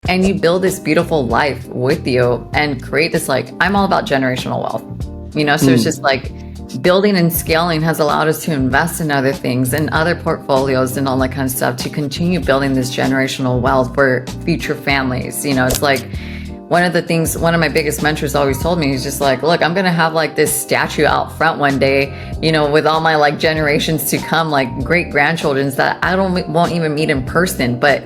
and you build this beautiful life with you and create this, like, I'm all about generational wealth, so it's just like building and scaling has allowed us to invest in other things and other portfolios and all that kind of stuff to continue building this generational wealth for future families. It's like one of the things one of my biggest mentors always told me is just like, look, I'm gonna have like this statue out front one day, with all my like generations to come, like great grandchildren's that won't even meet in person, but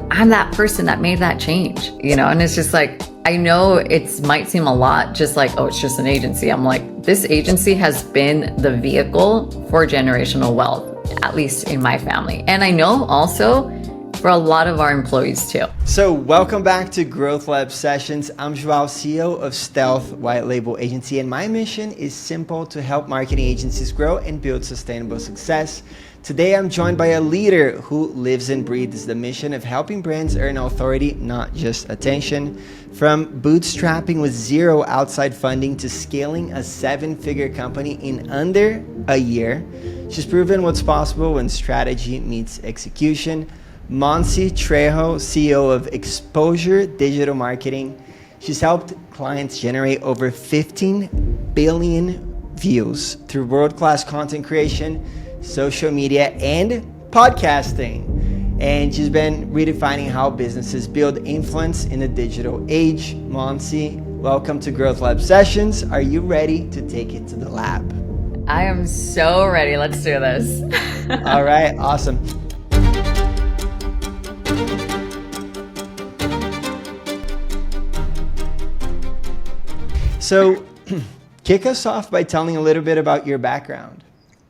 I'm that person that made that change, and it's just like, I know it might seem a lot, just like, oh, it's just an agency. I'm like, this agency has been the vehicle for generational wealth, at least in my family. And I know also for a lot of our employees too. So welcome back to Growth Lab Sessions. I'm Joao, CEO of Stealth White Label Agency, and my mission is simple: to help marketing agencies grow and build sustainable success. Today, I'm joined by a leader who lives and breathes the mission of helping brands earn authority, not just attention. From bootstrapping with zero outside funding to scaling a 7-figure company in under a year, she's proven what's possible when strategy meets execution. Moncy Trejo, CEO of Exposure Digital Marketing. She's helped clients generate over 15 billion views through world-class content creation, social media, and podcasting. And she's been redefining how businesses build influence in the digital age. Moncy, welcome to Growth Lab Sessions. Are you ready to take it to the lab? I am so ready. Let's do this. All right, awesome. So kick us off by telling a little bit about your background.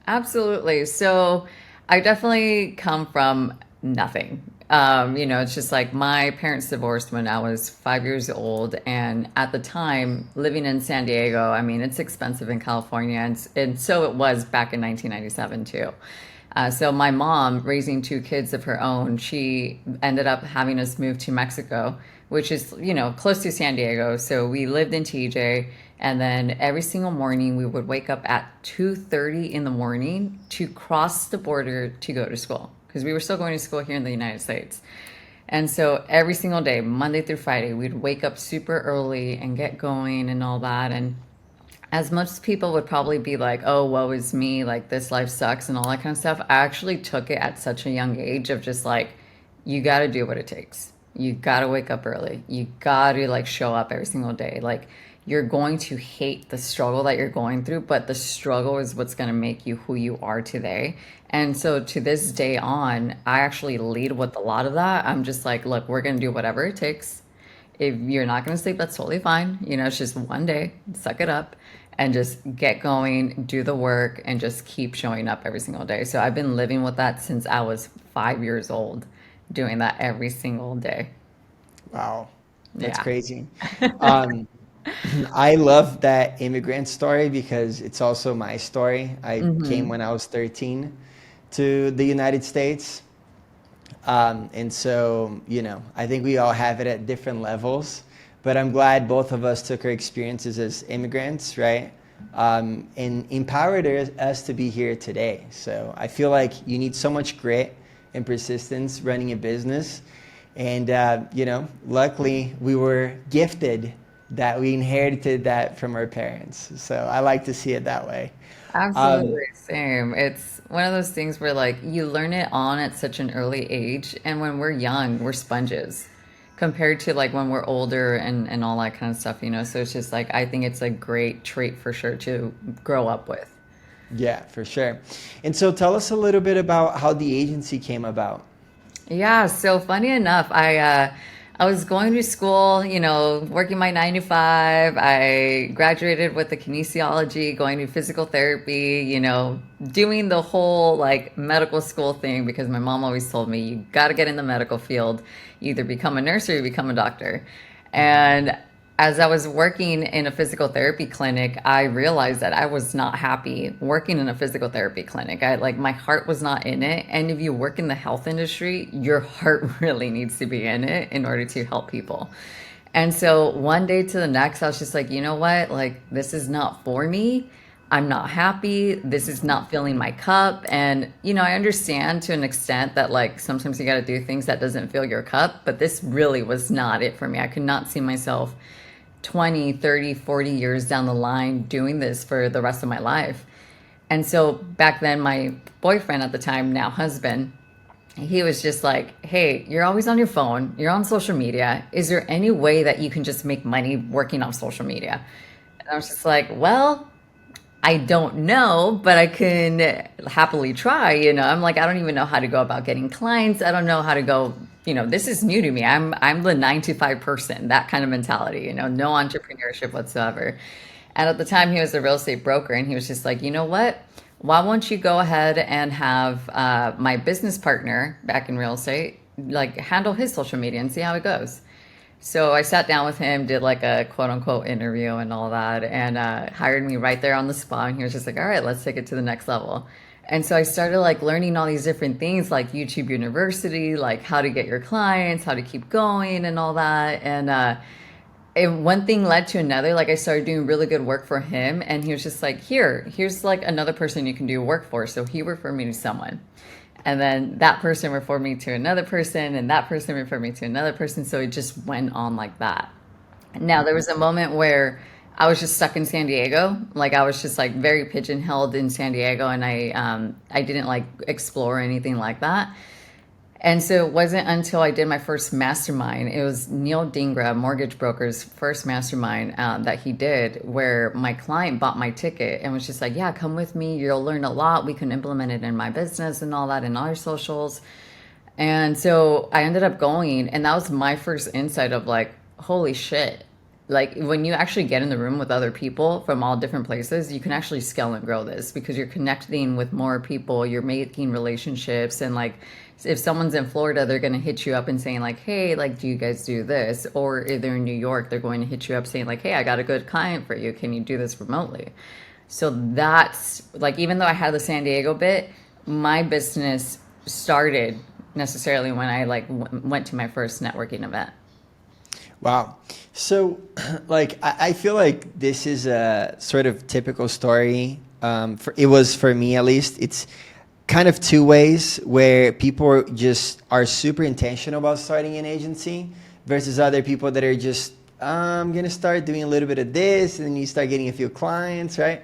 Absolutely. So I definitely come from nothing. It's just like my parents divorced when I was 5 years old. And at the time, living in San Diego, I mean, it's expensive in California. And so it was back in 1997 too. So my mom, raising 2 kids of her own, she ended up having us move to Mexico, which is, close to San Diego. So we lived in TJ. And then every single morning we would wake up at 2:30 in the morning to cross the border to go to school, because we were still going to school here in the United States. And so every single day, Monday through Friday, we'd wake up super early and get going and all that. And as most people would probably be like, oh, woe is me, like this life sucks and all that kind of stuff, I actually took it at such a young age of just like, you got to do what it takes. You got to wake up early. You got to like show up every single day. Like, you're going to hate the struggle that you're going through, but the struggle is what's going to make you who you are today. And so to this day on, I actually lead with a lot of that. I'm just like, look, we're going to do whatever it takes. If you're not going to sleep, that's totally fine. It's just one day, suck it up and just get going, do the work, and just keep showing up every single day. So I've been living with that since I was 5 years old, doing that every single day. Wow, that's Yeah. crazy. I love that immigrant story because it's also my story. I came when I was 13 to the United States. And so, I think we all have it at different levels, but I'm glad both of us took our experiences as immigrants, right? And empowered us to be here today. So I feel like you need so much grit and persistence running a business. And, luckily we were gifted that we inherited that from our parents. So I like to see it that way. Absolutely, same. It's one of those things where like you learn it on at such an early age, and when we're young, we're sponges compared to like when we're older and all that kind of stuff, So it's just like, I think it's a great trait for sure to grow up with. Yeah, for sure. And so tell us a little bit about how the agency came about. Yeah, so funny enough, I was going to school, working my 9 to 5. I graduated with a kinesiology, going to physical therapy, doing the whole like medical school thing, because my mom always told me you got to get in the medical field, you either become a nurse or you become a doctor. And as I was working in a physical therapy clinic, I realized that I was not happy working in a physical therapy clinic. My heart was not in it. And if you work in the health industry, your heart really needs to be in it in order to help people. And so one day to the next, I was just like, you know what? Like, this is not for me. I'm not happy. This is not filling my cup. And, I understand to an extent that like sometimes you got to do things that doesn't fill your cup, but this really was not it for me. I could not see myself 20, 30, 40 years down the line doing this for the rest of my life. And so back then, my boyfriend at the time, now husband, he was just like, hey, you're always on your phone, you're on social media. Is there any way that you can just make money working on social media? And I was just like, well, I don't know, but I can happily try. I'm like, I don't even know how to go about getting clients. I don't know how to go, this is new to me. I'm the 9 to 5 person, that kind of mentality, no entrepreneurship whatsoever. And at the time, he was a real estate broker, and he was just like, you know what? Why won't you go ahead and have my business partner back in real estate, like handle his social media and see how it goes? So I sat down with him, did like a quote unquote interview and all that, and hired me right there on the spot. And he was just like, all right, let's take it to the next level. And so I started like learning all these different things like YouTube University, like how to get your clients, how to keep going and all that. And one thing led to another. Like I started doing really good work for him, and he was just like, here's like another person you can do work for. So he referred me to someone. And then that person referred me to another person, and that person referred me to another person. So it just went on like that. Now, there was a moment where I was just stuck in San Diego. Like I was just like very pigeonholed in San Diego, and I didn't like explore anything like that. And so it wasn't until I did my first mastermind. It was Neil Dingra, mortgage broker's first mastermind that he did, where my client bought my ticket and was just like, yeah, come with me. You'll learn a lot. We can implement it in my business and all that in our socials. And so I ended up going, and that was my first insight of like, holy shit. Like when you actually get in the room with other people from all different places, you can actually scale and grow this because you're connecting with more people, you're making relationships, and like if someone's in Florida, they're going to hit you up and saying like, hey, like, do you guys do this? Or if they're in New York, they're going to hit you up saying like, hey, I got a good client for you. Can you do this remotely? So that's like, even though I had the San Diego bit, my business started necessarily when I like went to my first networking event. Wow. So, like, I feel like this is a sort of typical story. It was for me at least. It's kind of two ways where people just are super intentional about starting an agency versus other people that are just, I'm going to start doing a little bit of this, and then you start getting a few clients, right?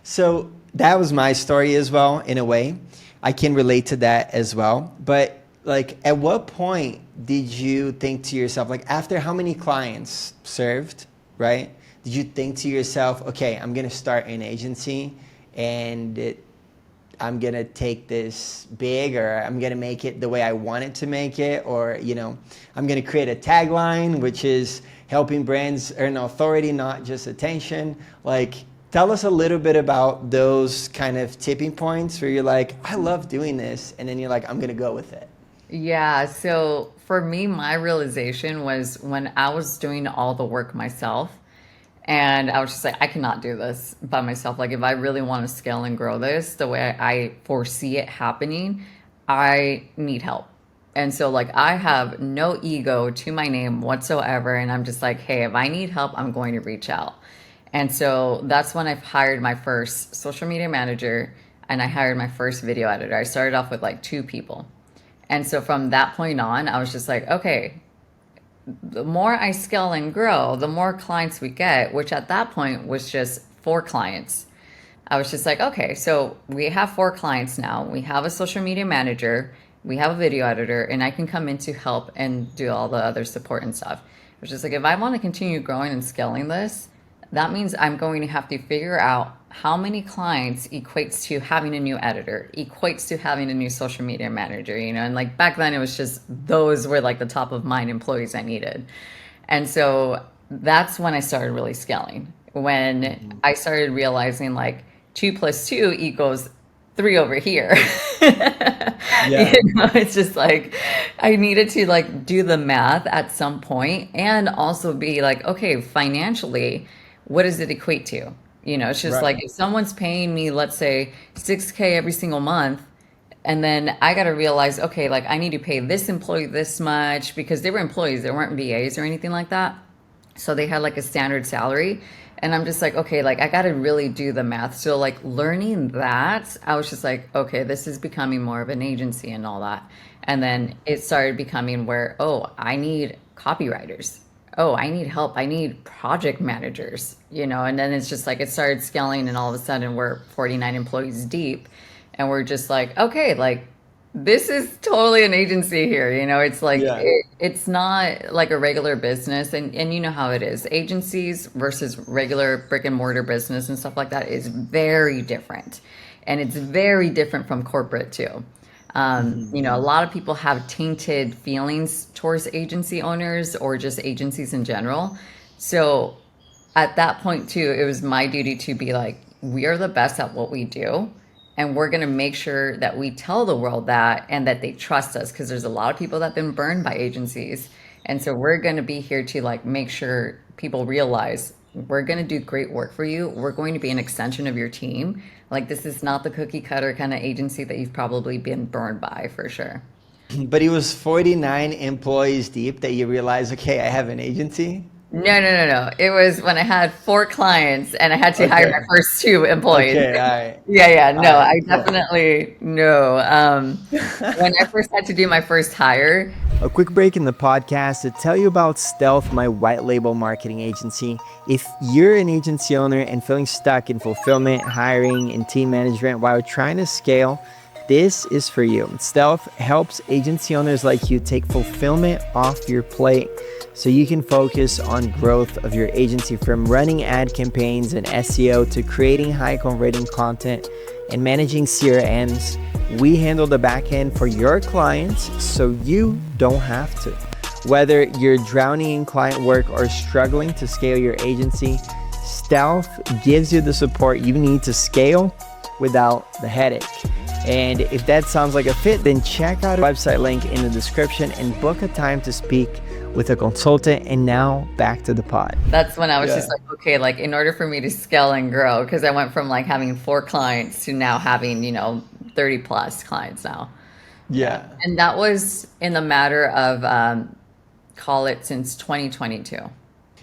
So that was my story as well, in a way. I can relate to that as well. But like, at what point did you think to yourself, like after how many clients served, right? Did you think to yourself, okay, I'm going to start an agency and I'm going to take this big, or I'm going to make it the way I want it to make it, or, I'm going to create a tagline, which is helping brands earn authority, not just attention. Like, tell us a little bit about those kind of tipping points where you're like, I love doing this. And then you're like, I'm going to go with it. Yeah, so for me, my realization was when I was doing all the work myself, and I was just like, I cannot do this by myself. Like, if I really want to scale and grow this the way I foresee it happening, I need help. And so, like, I have no ego to my name whatsoever. And I'm just like, hey, if I need help, I'm going to reach out. And so that's when I've hired my first social media manager, and I hired my first video editor. I started off with like 2 people. And so from that point on, I was just like, okay, the more I scale and grow, the more clients we get, which at that point was just 4 clients. I was just like, okay, so we have 4 clients now. We have a social media manager, we have a video editor, and I can come in to help and do all the other support and stuff. Which is like, if I want to continue growing and scaling this, that means I'm going to have to figure out how many clients equates to having a new editor, equates to having a new social media manager, and like back then it was just those were like the top of mind employees I needed. And so that's when I started really scaling. When I started realizing like 2 + 2 = 3 over here. Yeah. It's just like I needed to like do the math at some point and also be like, okay, financially, what does it equate to? It's just Right. like if someone's paying me, let's say 6K every single month, and then I got to realize, okay, like I need to pay this employee this much because they were employees, they weren't VAs or anything like that. So they had like a standard salary. And I'm just like, okay, like I got to really do the math. So, like, learning that, I was just like, okay, this is becoming more of an agency and all that. And then it started becoming where, oh, I need copywriters. Oh, I need help. I need project managers, and then it's just like it started scaling, and all of a sudden we're 49 employees deep. And we're just like, okay, like this is totally an agency here. It's like Yeah. it's not like a regular business, and you know how it is. Agencies versus regular brick and mortar business and stuff like that is very different, and it's very different from corporate too. A lot of people have tainted feelings towards agency owners or just agencies in general. So at that point too, it was my duty to be like, we are the best at what we do, and we're going to make sure that we tell the world that, and that they trust us, because there's a lot of people that have been burned by agencies. And so we're going to be here to like make sure people realize we're going to do great work for you. We're going to be an extension of your team. Like, this is not the cookie cutter kind of agency that you've probably been burned by, for sure. But it was 49 employees deep that you realized, okay, I have an agency. No, no, no, no. It was when I had 4 clients and I had to hire my Okay. first 2 employees. Okay. All right. Yeah, yeah. All No, right. I Cool. definitely no. When I first had to do my first hire, A quick break in the podcast to tell you about Stealth, my white label marketing agency. If you're an agency owner and feeling stuck in fulfillment, hiring, and team management while trying to scale, this is for you. Stealth helps agency owners like you take fulfillment off your plate so you can focus on growth of your agency, from running ad campaigns and SEO to creating high converting content and managing CRMs. We handle the back end for your clients so you don't have to. Whether you're drowning in client work or struggling to scale your agency, Stealth gives you the support you need to scale without the headache. And if that sounds like a fit, then check out our website link in the description and book a time to speak with a consultant. And now back to the pod. that's when I was Yeah. just like, okay, like in order for me to scale and grow, because I went from like having 4 clients to now having, 30 plus clients now. Yeah. And that was in the matter of, call it, since 2022.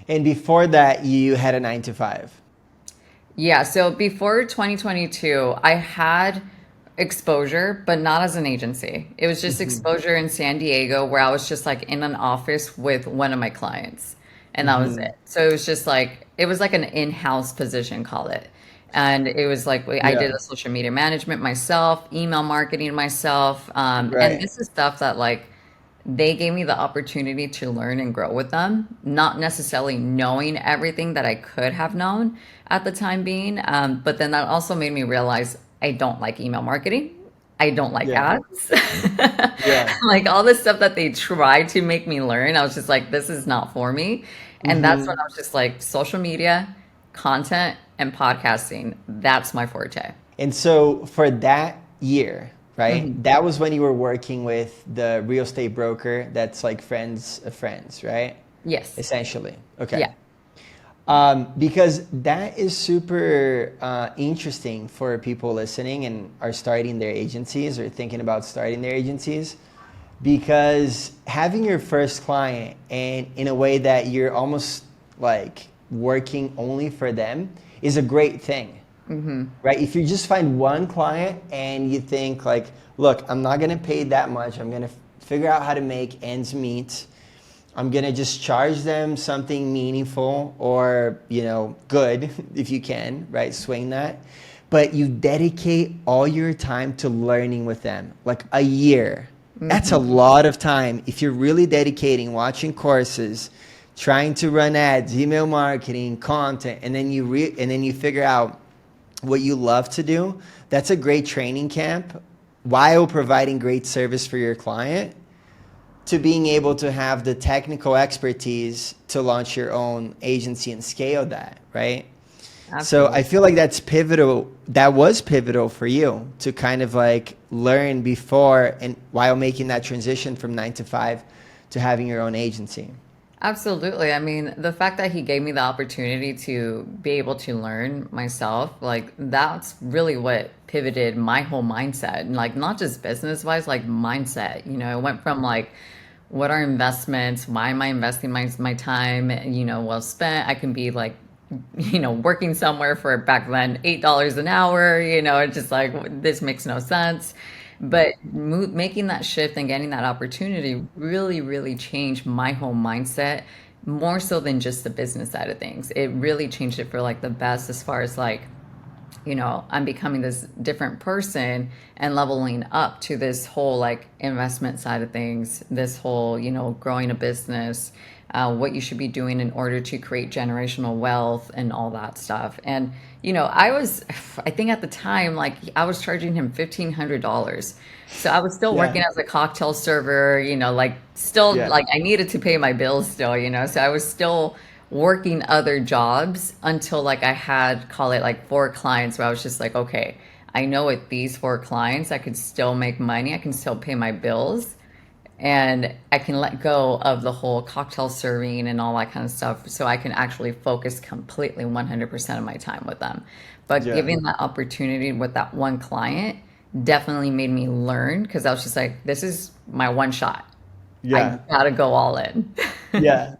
And before that, you had a 9 to 5. Yeah, so before 2022, I had exposure, but not as an agency. It was just exposure in San Diego, where I was just like in an office with one of my clients, and that was it. So it was just like, it was like an in-house position, call it. And it was like, I did Yeah. the social media management myself, email marketing myself. And Right. this is stuff that like they gave me the opportunity to learn and grow with them, not necessarily knowing everything that I could have known at the time being. But then that also made me realize I don't like email marketing. I don't like Yeah. ads. Yeah. Like all the stuff that they tried to make me learn, I was just like, this is not for me. And that's when I was just like, social media, content, and podcasting, that's my forte. And so for that year, right, that was when you were working with the real estate broker that's like friends of friends, right? Yes. Essentially. Okay. Yeah. Because that is super interesting for people listening and are starting their agencies or thinking about starting their agencies. Because having your first client, and in a way that you're almost like working only for them, is a great thing, right? If you just find one client and you think like, look, I'm not gonna pay that much. I'm gonna figure out how to make ends meet. I'm gonna just charge them something meaningful or, good if you can, right? Swing that. But you dedicate all your time to learning with them, like a year. That's a lot of time. If you're really dedicating, watching courses, trying to run ads, email marketing, content, and then you figure out what you love to do, that's a great training camp while providing great service for your client, to being able to have the technical expertise to launch your own agency and scale that, right? So Absolutely. I feel like that's pivotal. That was pivotal for you to kind of like learn before and while making that transition from 9 to 5 to having your own agency. Absolutely. I mean, the fact that he gave me the opportunity to be able to learn myself, like that's really what pivoted my whole mindset. And like not just business wise, like mindset. It went from like what are investments? Why am I investing my time, well spent? I can be like, working somewhere for back then $8 an hour, it's just like this makes no sense. But making that shift and getting that opportunity really, really changed my whole mindset more so than just the business side of things. It really changed it for like the best as far as like I'm becoming this different person and leveling up to this whole like investment side of things, this whole, growing a business, what you should be doing in order to create generational wealth and all that stuff. And, I think at the time, like I was charging him $1,500. So I was still Yeah. working as a cocktail server, like still Yeah. like I needed to pay my bills still, so I was still working other jobs until like I had call it like four clients where I was just like, okay, I know with these four clients I could still make money, I can still pay my bills, and I can let go of the whole cocktail serving and all that kind of stuff so I can actually focus completely 100% of my time with them. But Yeah. giving that opportunity with that one client definitely made me learn because I was just like, this is my one shot. I Yeah. gotta go all in. Yeah.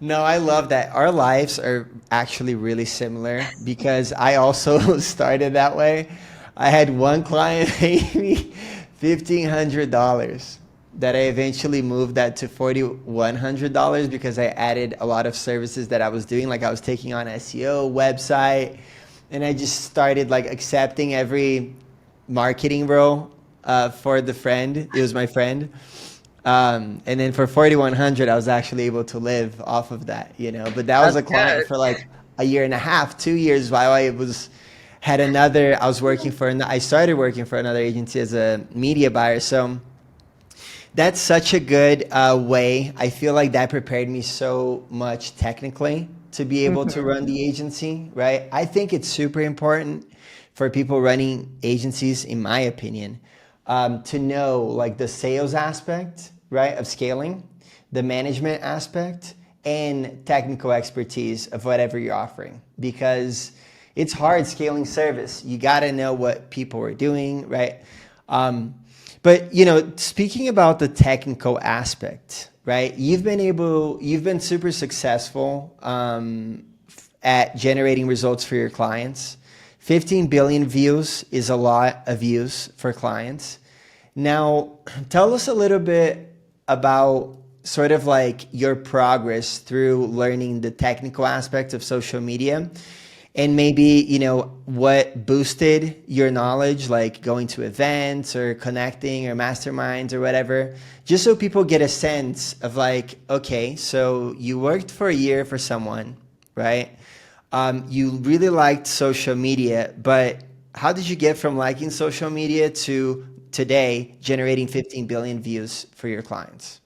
No, I love that. Our lives are actually really similar because I also started that way. I had one client pay me $1,500 that I eventually moved that to $4,100 because I added a lot of services that I was doing. Like I was taking on SEO, website, and I just started like accepting every marketing role for the friend. It was my friend. And then for 4,100, I was actually able to live off of that, But that was That's a good. client for like a year and a half, 2 years while I was working I started working for another agency as a media buyer. So that's such a good way. I feel like that prepared me so much technically to be able to run the agency, right? I think it's super important for people running agencies, in my opinion, to know like the sales aspect, right, of scaling, the management aspect, and technical expertise of whatever you're offering. Because it's hard scaling service. You got to know what people are doing, right? But speaking about the technical aspect, right? You've been super successful at generating results for your clients. 15 billion views is a lot of views for clients. Now, tell us a little bit about sort of like your progress through learning the technical aspects of social media and maybe, what boosted your knowledge, like going to events or connecting or masterminds or whatever, just so people get a sense of like, okay, so you worked for a year for someone, right? You really liked social media, but how did you get from liking social media to today generating 15 billion views for your clients?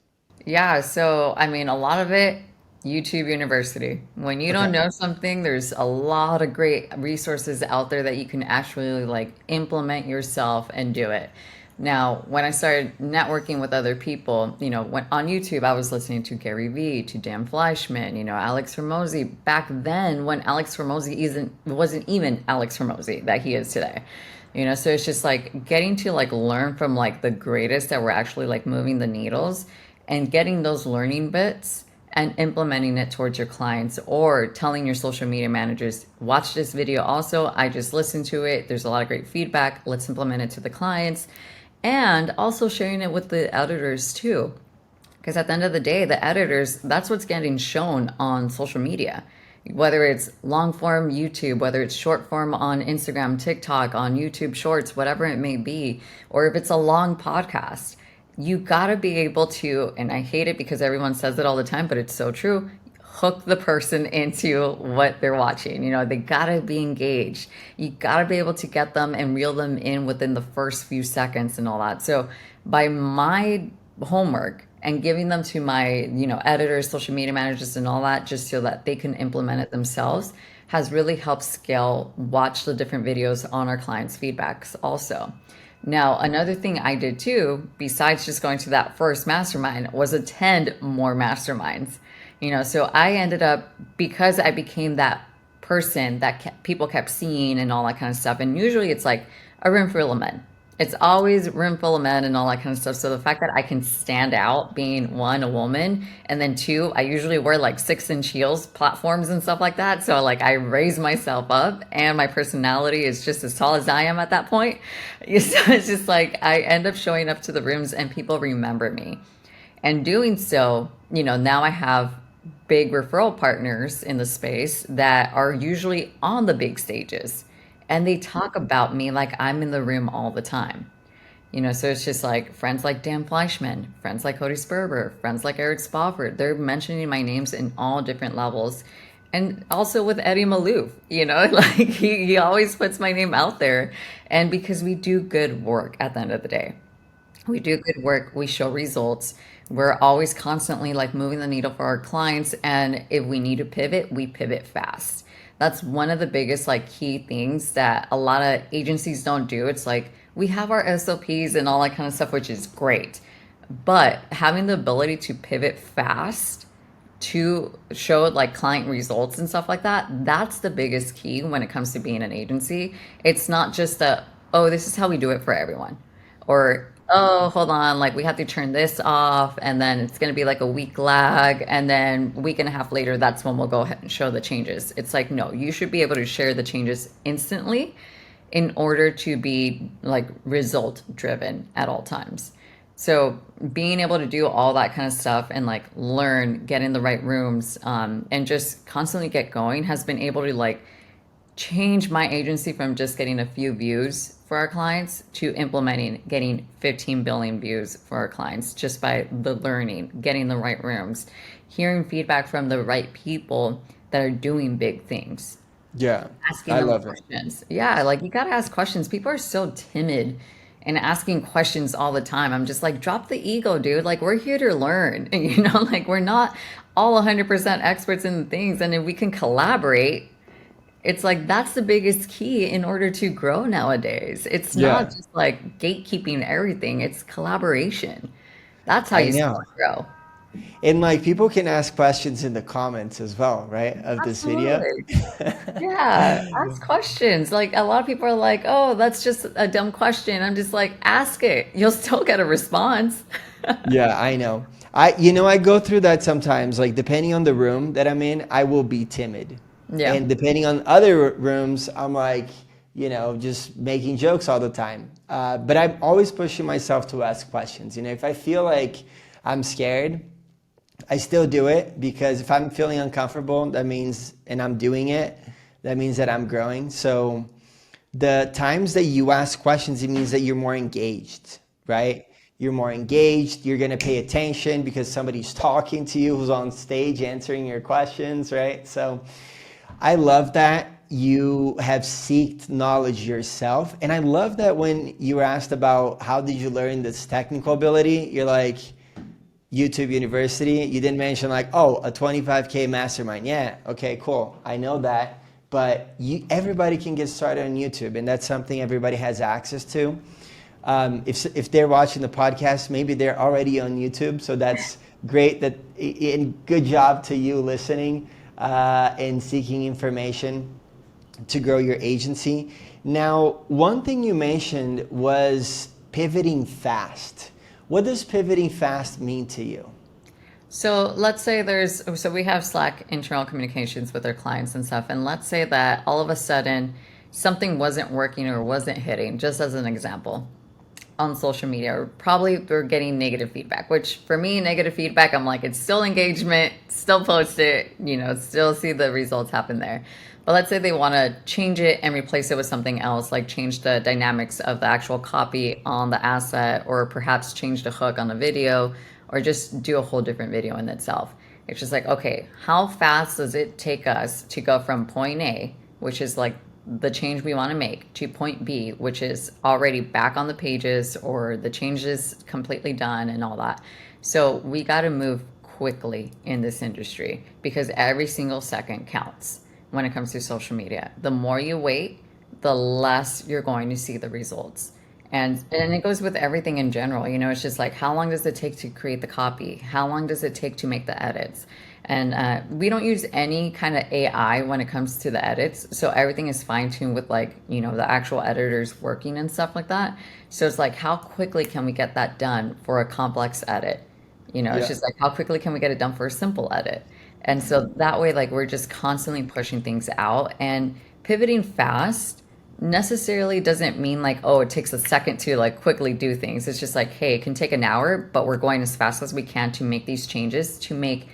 Yeah, so I mean, a lot of it, YouTube University. When you don't Okay. know something, there's a lot of great resources out there that you can actually like implement yourself and do it. Now, when I started networking with other people, when on YouTube, I was listening to Gary Vee, to Dan Fleischman, Alex Hormozy. Back then, when Alex Hormozy wasn't even Alex Hormozy that he is today. So it's just like getting to like learn from like the greatest that were actually like moving the needles and getting those learning bits and implementing it towards your clients or telling your social media managers, watch this video also. I just listened to it. There's a lot of great feedback. Let's implement it to the clients. And also sharing it with the editors too. Because at the end of the day, the editors, that's what's getting shown on social media. Whether it's long form YouTube, whether it's short form on Instagram, TikTok, on YouTube Shorts, whatever it may be, or if it's a long podcast, you got to be able to, and I hate it because everyone says it all the time, but it's so true, hook the person into what they're watching. They got to be engaged. You got to be able to get them and reel them in within the first few seconds and all that. So by my homework and giving them to my, editors, social media managers and all that, just so that they can implement it themselves, has really helped scale, watch the different videos on our clients' feedbacks also. Now, another thing I did too, besides just going to that first mastermind, was attend more masterminds. So I ended up, because I became that person that people kept seeing and all that kind of stuff. And usually it's like a room full of men. It's always room full of men and all that kind of stuff. So the fact that I can stand out being one, a woman, and then two, I usually wear like 6-inch heels, platforms and stuff like that. So like I raise myself up and my personality is just as tall as I am at that point. So it's just like I end up showing up to the rooms and people remember me. And doing so, now I have big referral partners in the space that are usually on the big stages. And they talk about me like I'm in the room all the time. So it's just like friends like Dan Fleischman, friends like Cody Sperber, friends like Eric Spofford. They're mentioning my names in all different levels. And also with Eddie Malouf, like he always puts my name out there. And because we do good work at the end of the day. We do good work, we show results. We're always constantly like moving the needle for our clients. And if we need to pivot, we pivot fast. That's one of the biggest like key things that a lot of agencies don't do. It's like we have our SOPs and all that kind of stuff, which is great. But having the ability to pivot fast to show like client results and stuff like that, that's the biggest key when it comes to being an agency. It's not just a, oh, this is how we do it for everyone. Or, oh, hold on, like we have to turn this off and then it's going to be like a week lag. And then a week and a half later, that's when we'll go ahead and show the changes. It's like, no, you should be able to share the changes instantly in order to be like result driven at all times. So being able to do all that kind of stuff and like learn, get in the right rooms, and just constantly get going has been able to like change my agency from just getting a few views for our clients to implementing getting 15 billion views for our clients just by the learning, getting the right rooms, hearing feedback from the right people that are doing big things, Yeah, asking I them love it. questions. Yeah, like you got to ask questions. People are so timid and asking questions all the time. I'm just like, drop the ego, dude. Like, we're here to learn. Like, we're not all 100% experts in things. And if we can collaborate, it's like that's the biggest key in order to grow nowadays. It's not Yeah, just like gatekeeping everything, it's collaboration. That's how I you scale know. and grow. And like people can ask questions in the comments as well, right? Of this video. Absolutely. Yeah, ask questions. Like a lot of people are like, "Oh, that's just a dumb question." I'm just like, "Ask it. You'll still get a response." Yeah, I know. I go through that sometimes. Like depending on the room that I'm in, I will be timid. Yeah. And depending on other rooms, I'm like, just making jokes all the time. But I'm always pushing myself to ask questions. If I feel like I'm scared, I still do it because if I'm feeling uncomfortable, that means, and I'm doing it, that means that I'm growing. So the times that you ask questions, it means that you're more engaged, right? You're more engaged. You're going to pay attention because somebody's talking to you who's on stage answering your questions, right? So I love that you have seeked knowledge yourself. And I love that when you were asked about how did you learn this technical ability, you're like, YouTube University. You didn't mention like, oh, a 25K mastermind. Yeah, okay, cool. I know that. But everybody can get started on YouTube, and that's something everybody has access to. If they're watching the podcast, maybe they're already on YouTube. So that's great. And good job to you listening and seeking information to grow your agency. Now, one thing you mentioned was pivoting fast. What does pivoting fast mean to you? So let's say so we have Slack internal communications with our clients and stuff. And let's say that all of a sudden something wasn't working or wasn't hitting, just as an example, on social media, or probably we're getting negative feedback, which for me, negative feedback, I'm like, it's still engagement, still post it, still see the results happen there. But let's say they want to change it and replace it with something else, like change the dynamics of the actual copy on the asset, or perhaps change the hook on the video, or just do a whole different video in itself. It's just like, okay, how fast does it take us to go from point A, which is like the change we want to make, to point B, which is already back on the pages or the change is completely done and all that. So we got to move quickly in this industry because every single second counts when it comes to social media. The more you wait, the less you're going to see the results. And it goes with everything in general. It's just like, how long does it take to create the copy? How long does it take to make the edits? And we don't use any kind of AI when it comes to the edits. So everything is fine tuned with like, the actual editors working and stuff like that. So it's like, how quickly can we get that done for a complex edit? It's Yeah. just like, how quickly can we get it done for a simple edit? And so that way, like, we're just constantly pushing things out and pivoting fast necessarily doesn't mean like, oh, it takes a second to like quickly do things. It's just like, hey, it can take an hour, but we're going as fast as we can to make these changes to make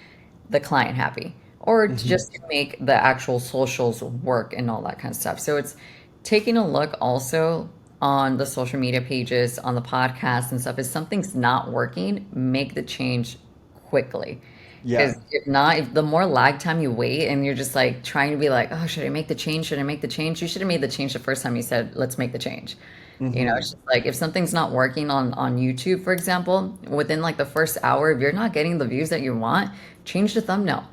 the client happy or to Hmm. just to make the actual socials work and all that kind of stuff. So it's taking a look also on the social media pages, on the podcast and stuff. If something's not working, make the change quickly. Because Yeah. if not, if the more lag time you wait and you're just like trying to be like, oh, should I make the change? Should I make the change? You should have made the change the first time you said, let's make the change. Hmm. It's just like if something's not working on YouTube, for example, within like the first hour, if you're not getting the views that you want, change the thumbnail.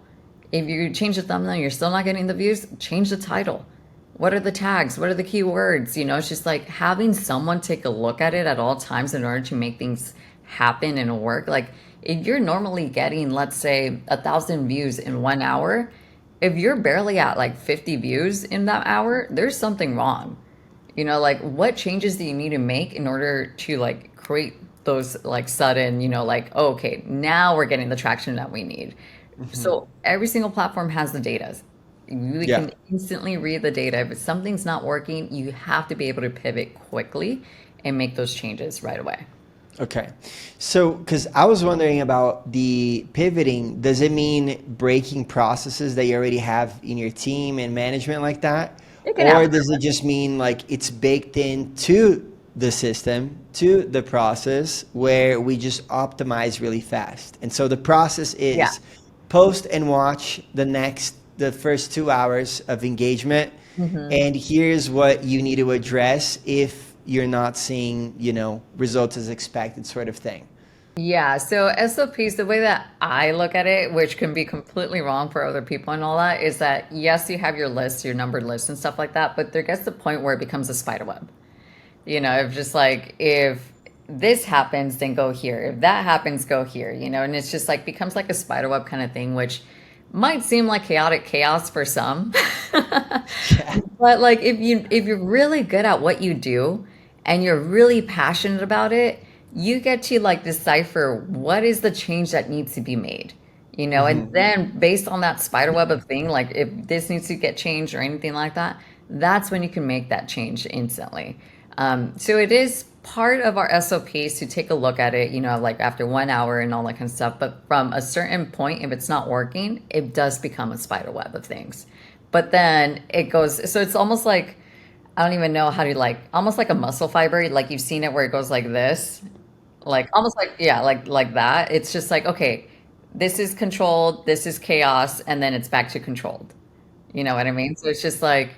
If you change the thumbnail, you're still not getting the views, change the title. What are the tags? What are the keywords? It's just like having someone take a look at it at all times in order to make things happen and work. Like if you're normally getting, let's say, 1,000 views in 1 hour, if you're barely at like 50 views in that hour, there's something wrong. Like what changes do you need to make in order to like create those like sudden, like, oh, okay, now we're getting the traction that we need. Hmm. So every single platform has the data. We Yeah. can instantly read the data. If something's not working, you have to be able to pivot quickly and make those changes right away. Okay. So, because I was wondering about the pivoting, does it mean breaking processes that you already have in your team and management like that? It can Or happen. does it just mean like it's baked into the system, to the process where we just optimize really fast? And so the process Yeah. is post and watch the first 2 hours of engagement. Hmm. And here's what you need to address if you're not seeing, results as expected, sort of thing. Yeah, so SOPs, the way that I look at it, which can be completely wrong for other people and all that, is that yes, you have your list, your numbered list and stuff like that, but there gets the point where it becomes a spider web. If just like if this happens, then go here. If that happens, go here, and it's just like becomes like a spider web kind of thing, which might seem like chaotic chaos for some. Yeah. But like if you're really good at what you do and you're really passionate about it, you get to like decipher what is the change that needs to be made. And Hmm. then based on that spider web of thing, like if this needs to get changed or anything like that, that's when you can make that change instantly. So it is part of our SOPs to take a look at it, like after 1 hour and all that kind of stuff. But from a certain point, if it's not working, it does become a spider web of things. But then it goes, so it's almost like, I don't even know how to like, almost like a muscle fiber. Like you've seen it where it goes like this, like almost like, yeah, like that. It's just like, okay, this is controlled, this is chaos, and then it's back to controlled. You know what I mean? So it's just like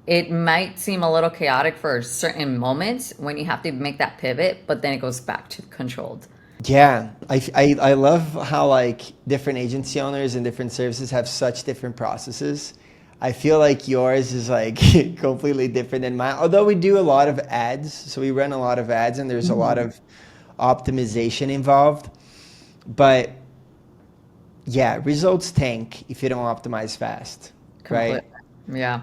it might seem a little chaotic for certain moments when you have to make that pivot, but then it goes back to controlled. Yeah, I love how like different agency owners and different services have such different processes. I feel like yours is like completely different than mine. Although we do a lot of ads, so we run a lot of ads and there's a lot Mhm. of optimization involved. But yeah, results tank if you don't optimize fast, right? Completely. Yeah.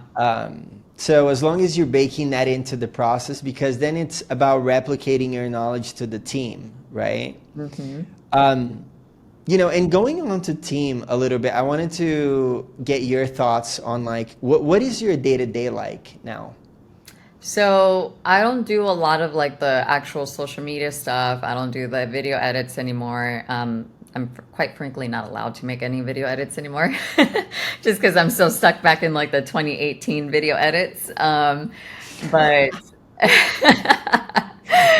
So as long as you're baking that into the process, because then it's about replicating your knowledge to the team, right? Hmm. Um, and going on to team a little bit, I wanted to get your thoughts on like what is your day to day like now? So I don't do a lot of like the actual social media stuff. I don't do the video edits anymore. I'm quite frankly not allowed to make any video edits anymore, just because I'm so stuck back in like the 2018 video edits. But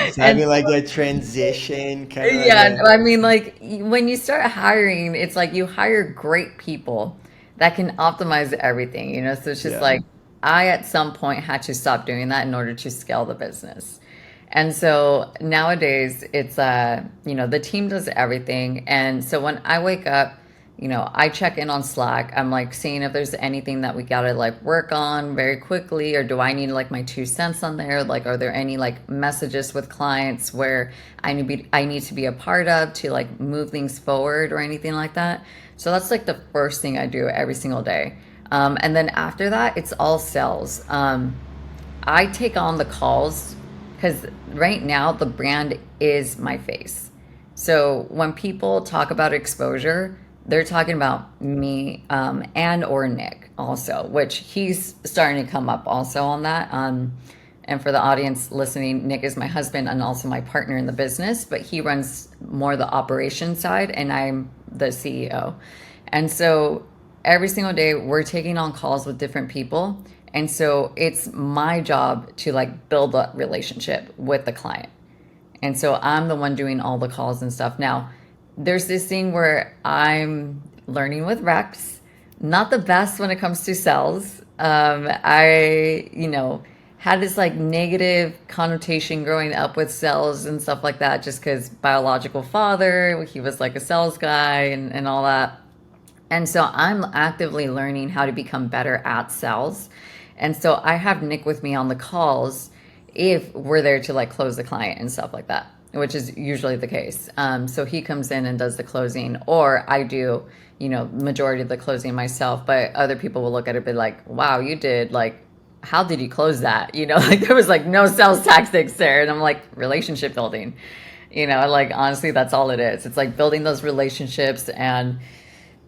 Just and having like a transition, kind of like yeah, a no, I mean, like when you start hiring, it's like you hire great people that can optimize everything, So it's just yeah. like I at some point had to stop doing that in order to scale the business. And so nowadays it's the team does everything. And so when I wake up, I check in on Slack. I'm like seeing if there's anything that we gotta like work on very quickly, or do I need like my 2 cents on there? Like, are there any like messages with clients where I need to be a part of to like move things forward or anything like that? So that's like the first thing I do every single day. And then after that, it's all sales. I take on the calls because right now the brand is my face. So when people talk about exposure, they're talking about me and or Nick also, which he's starting to come up also on that. And for the audience listening, Nick is my husband and also my partner in the business, but he runs more the operation side and I'm the CEO. And so every single day we're taking on calls with different people. And so it's my job to like build a relationship with the client. And so I'm the one doing all the calls and stuff. Now, there's this thing where I'm learning with Rex, not the best when it comes to sales. Had this like negative connotation growing up with sales and stuff like that, just because biological father, he was like a sales guy and all that. And so I'm actively learning how to become better at sales. And so I have Nick with me on the calls if we're there to like close the client and stuff like that, which is usually the case. So he comes in and does the closing, or I do, majority of the closing myself. But other people will look at it and be like, wow, you did like, how did you close that? Like there was like no sales tactics there. And I'm like, relationship building, like honestly, that's all it is. It's like building those relationships and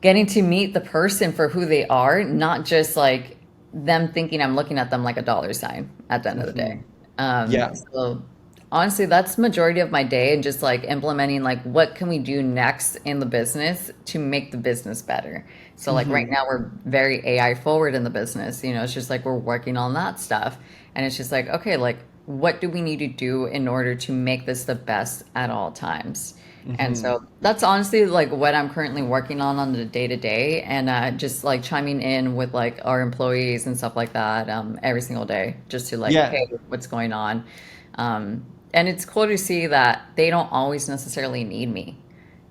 getting to meet the person for who they are, not just like them thinking I'm looking at them like a dollar sign at the end of the day. Yeah. So honestly, that's majority of my day and just like implementing like what can we do next in the business to make the business better. So like right now we're very AI forward in the business. It's just like we're working on that stuff. And it's just like, okay, like what do we need to do in order to make this the best at all times? And so that's honestly like what I'm currently working on the day to day, and just like chiming in with like our employees and stuff like that every single day, just to like, Yeah. hey, what's going on? And it's cool to see that they don't always necessarily need me.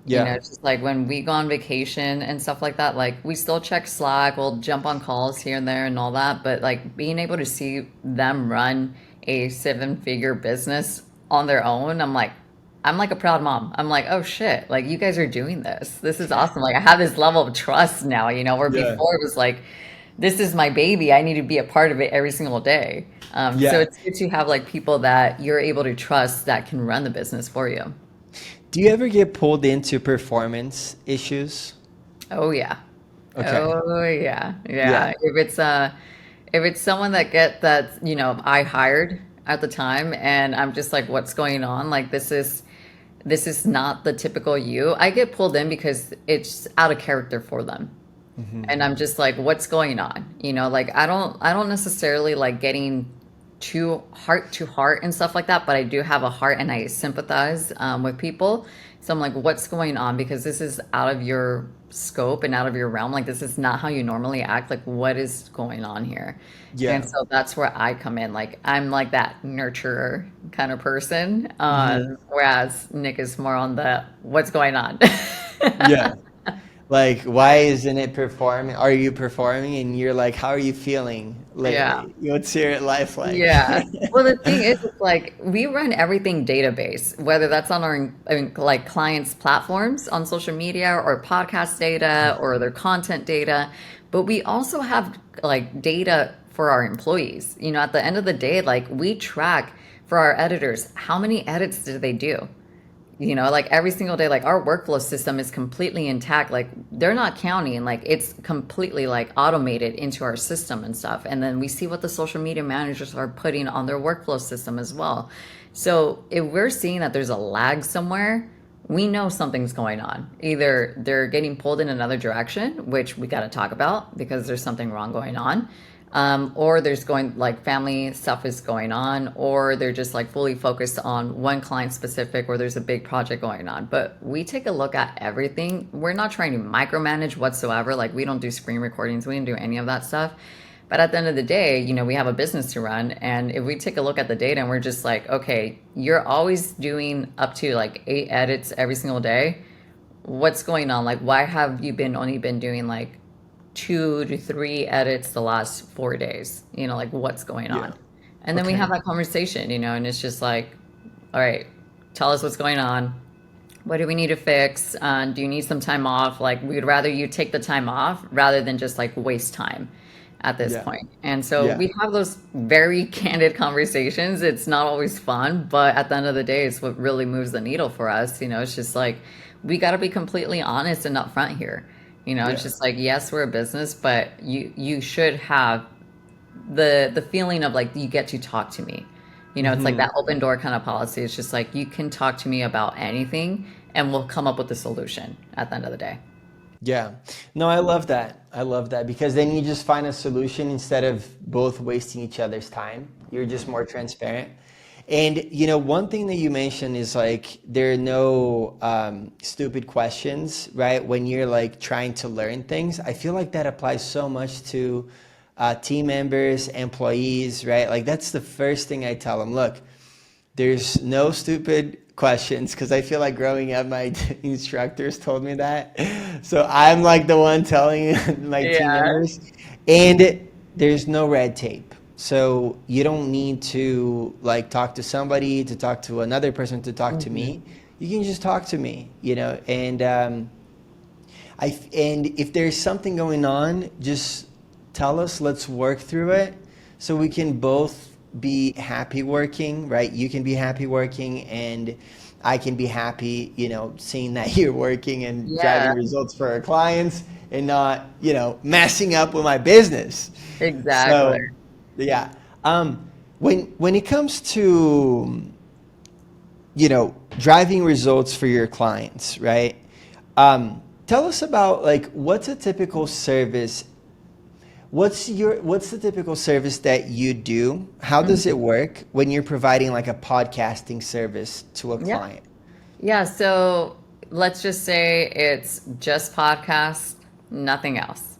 Yeah. It's just like when we go on vacation and stuff like that, like we still check Slack, we'll jump on calls here and there and all that, but like being able to see them run a seven-figure business on their own, I'm like a proud mom. I'm like, oh shit, like you guys are doing this. This is awesome. Like I have this level of trust now, where Yeah. before it was like, this is my baby. I need to be a part of it every single day. So Yeah. it's good to have like people that you're able to trust that can run the business for you. Do you ever get pulled into performance issues? Oh yeah. Okay. Oh yeah. Yeah. Yeah. If it's someone that I hired at the time and I'm just like, what's going on? Like this is not the typical you. I get pulled in because it's out of character for them. And I'm just like, what's going on? Like I don't necessarily like getting too heart to heart and stuff like that, but I do have a heart and I sympathize with people. So I'm like, what's going on? Because this is out of your scope and out of your realm. Like this is not how you normally act. Like what is going on here? And Yeah. so that's where I come in. Like I'm like that nurturer kind of person, whereas Nick is more on the what's going on. Yeah. Like, why isn't it performing? Are you performing? And you're like, how are you feeling Yeah. lately? What's your life like? Yeah. Well, the thing is, it's like we run everything database, whether that's on our like clients' platforms on social media or podcast data or their content data, but we also have like data for our employees. At the end of the day, like we track for our editors, how many edits did they do? Like every single day, like our workflow system is completely intact. Like they're not counting, like it's completely like automated into our system and stuff. And then we see what the social media managers are putting on their workflow system as well. So if we're seeing that there's a lag somewhere, we know something's going on. Either they're getting pulled in another direction, which we got to talk about because there's something wrong going on, or there's going like family stuff is going on, or they're just like fully focused on one client specific, or there's a big project going on. But we take a look at everything. We're not trying to micromanage whatsoever. Like we don't do screen recordings, we don't do any of that stuff. But at the end of the day, we have a business to run. And if we take a look at the data and we're just like, okay, you're always doing up to like 8 edits every single day. What's going on? Like, why have you only been doing like 2 to 3 edits the last 4 days? Like what's going Yeah. on? And then we have Okay. that conversation, and it's just like, all right, tell us what's going on. What do we need to fix? Do you need some time off? Like, we'd rather you take the time off rather than just like waste time at this Yeah. point. And so Yeah. we have those very candid conversations. It's not always fun, but at the end of the day, it's what really moves the needle for us. It's just like we got to be completely honest and upfront here. It's Yeah. just like, yes, we're a business, but you should have the feeling of like you get to talk to me. It's like Hmm. that open door kind of policy. It's just like you can talk to me about anything and we'll come up with a solution at the end of the day. Yeah. No, I love that. I love that because then you just find a solution instead of both wasting each other's time. You're just more transparent. And one thing that you mentioned is like there are no stupid questions, right? When you're like trying to learn things, I feel like that applies so much to team members, employees, right? Like that's the first thing I tell them. Look, there's no stupid questions because I feel like growing up, my instructors told me that. So I'm like the one telling my team Yeah. members. And there's no red tape. So you don't need to like talk to somebody, to talk to another person, to talk to Hmm. me. You can just talk to me, and and if there's something going on, just tell us. Let's work through it, so we can both be happy working. Right? You can be happy working, and I can be happy. Seeing that you're working and Yeah, driving results for our clients, and not messing up with my business. exactly. So, yeah. When it comes to driving results for your clients, right? Tell us about like what's a typical service. What's the typical service that you do? How does it Mhm. work when you're providing like a podcasting service to a Yeah. client? Yeah. So let's just say it's just podcast, nothing else.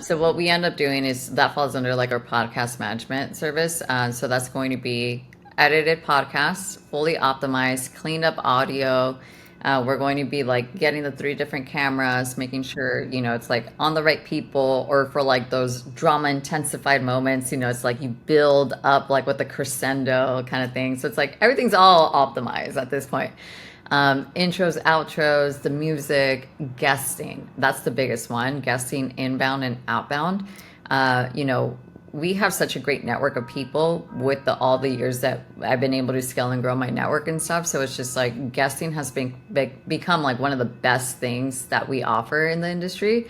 So what we end up doing is that falls under like our podcast management service. So that's going to be edited podcasts, fully optimized, cleaned up audio. We're going to be like getting the three different cameras, making sure, it's like on the right people, or for like those drama intensified moments, it's like you build up like with the crescendo kind of thing. So it's like everything's all optimized at this point. Intros, outros, the music, guesting. That's the biggest one. Guesting inbound and outbound. We have such a great network of people with all the years that I've been able to scale and grow my network and stuff. So it's just like guesting has become like one of the best things that we offer in the industry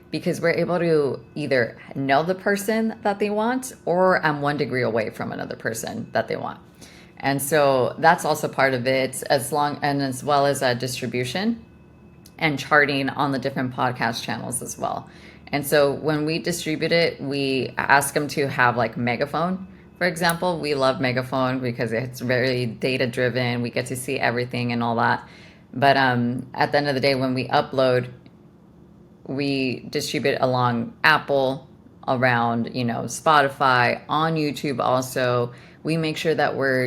because we're able to either know the person that they want or I'm 1 degree away from another person that they want. And so that's also part of it, as well as distribution and charting on the different podcast channels as well. And so when we distribute it, we ask them to have like Megaphone, for example. We love Megaphone because it's very data driven. We get to see everything and all that. But at the end of the day, when we upload, we distribute along Apple, around, Spotify, on YouTube also. We make sure that we're,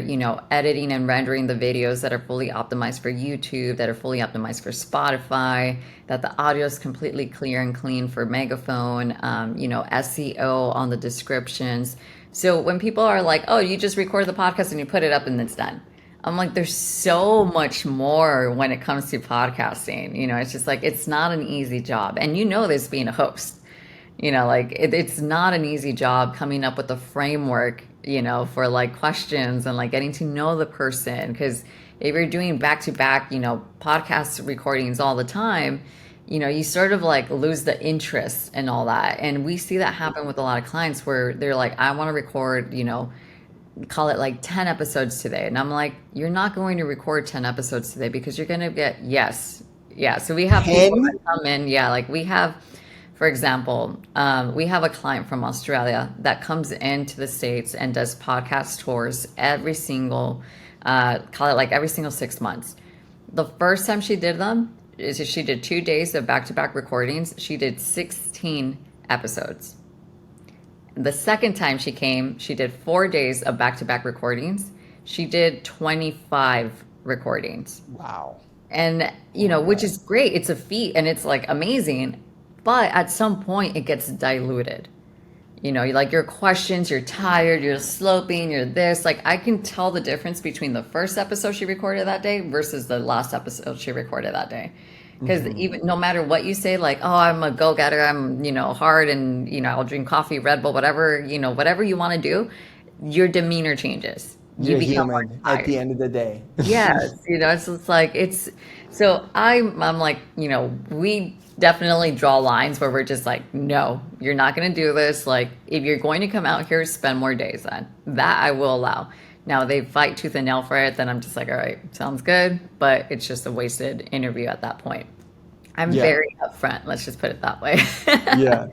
editing and rendering the videos that are fully optimized for YouTube, that are fully optimized for Spotify, that the audio is completely clear and clean for Megaphone, SEO on the descriptions. So when people are like, oh, you just record the podcast and you put it up and it's done. I'm like, there's so much more when it comes to podcasting. It's just like, it's not an easy job. And this being a host, like it's not an easy job coming up with a framework, for like questions and like getting to know the person. Because if you're doing back to back, podcast recordings all the time, you sort of like lose the interest and all that. And we see that happen with a lot of clients where they're like, I want to record, call it like 10 episodes today. And I'm like, you're not going to record 10 episodes today because you're going to get, yes. Yeah. So we have people 10? that come in. Yeah. Like we have, for example, we have a client from Australia that comes into the States and does podcast tours every single, call it like every single 6 months. The first time she did them, she did 2 days of back to back recordings. She did 16 episodes. The second time she came, she did 4 days of back to back recordings. She did 25 recordings. Wow. And, Oh my which God. is great. It's a feat and it's like amazing. But at some point, it gets diluted. You know, like your questions, you're tired, you're sloping, you're this. Like I can tell the difference between the first episode she recorded that day versus the last episode she recorded that day. Because even no matter what you say, like, oh, I'm a go-getter, I'm, hard and, I'll drink coffee, Red Bull, whatever, whatever you want to do, your demeanor changes. You You're become more human at tired. the end of the day. Yes, it's just like so I'm like, we definitely draw lines where we're just like, no, you're not going to do this. Like, if you're going to come out here, spend more days then. That I will allow. Now they fight tooth and nail for it, then I'm just like, all right, sounds good, but it's just a wasted interview at that point. I'm Yeah. very upfront, let's just put it that way. Yeah.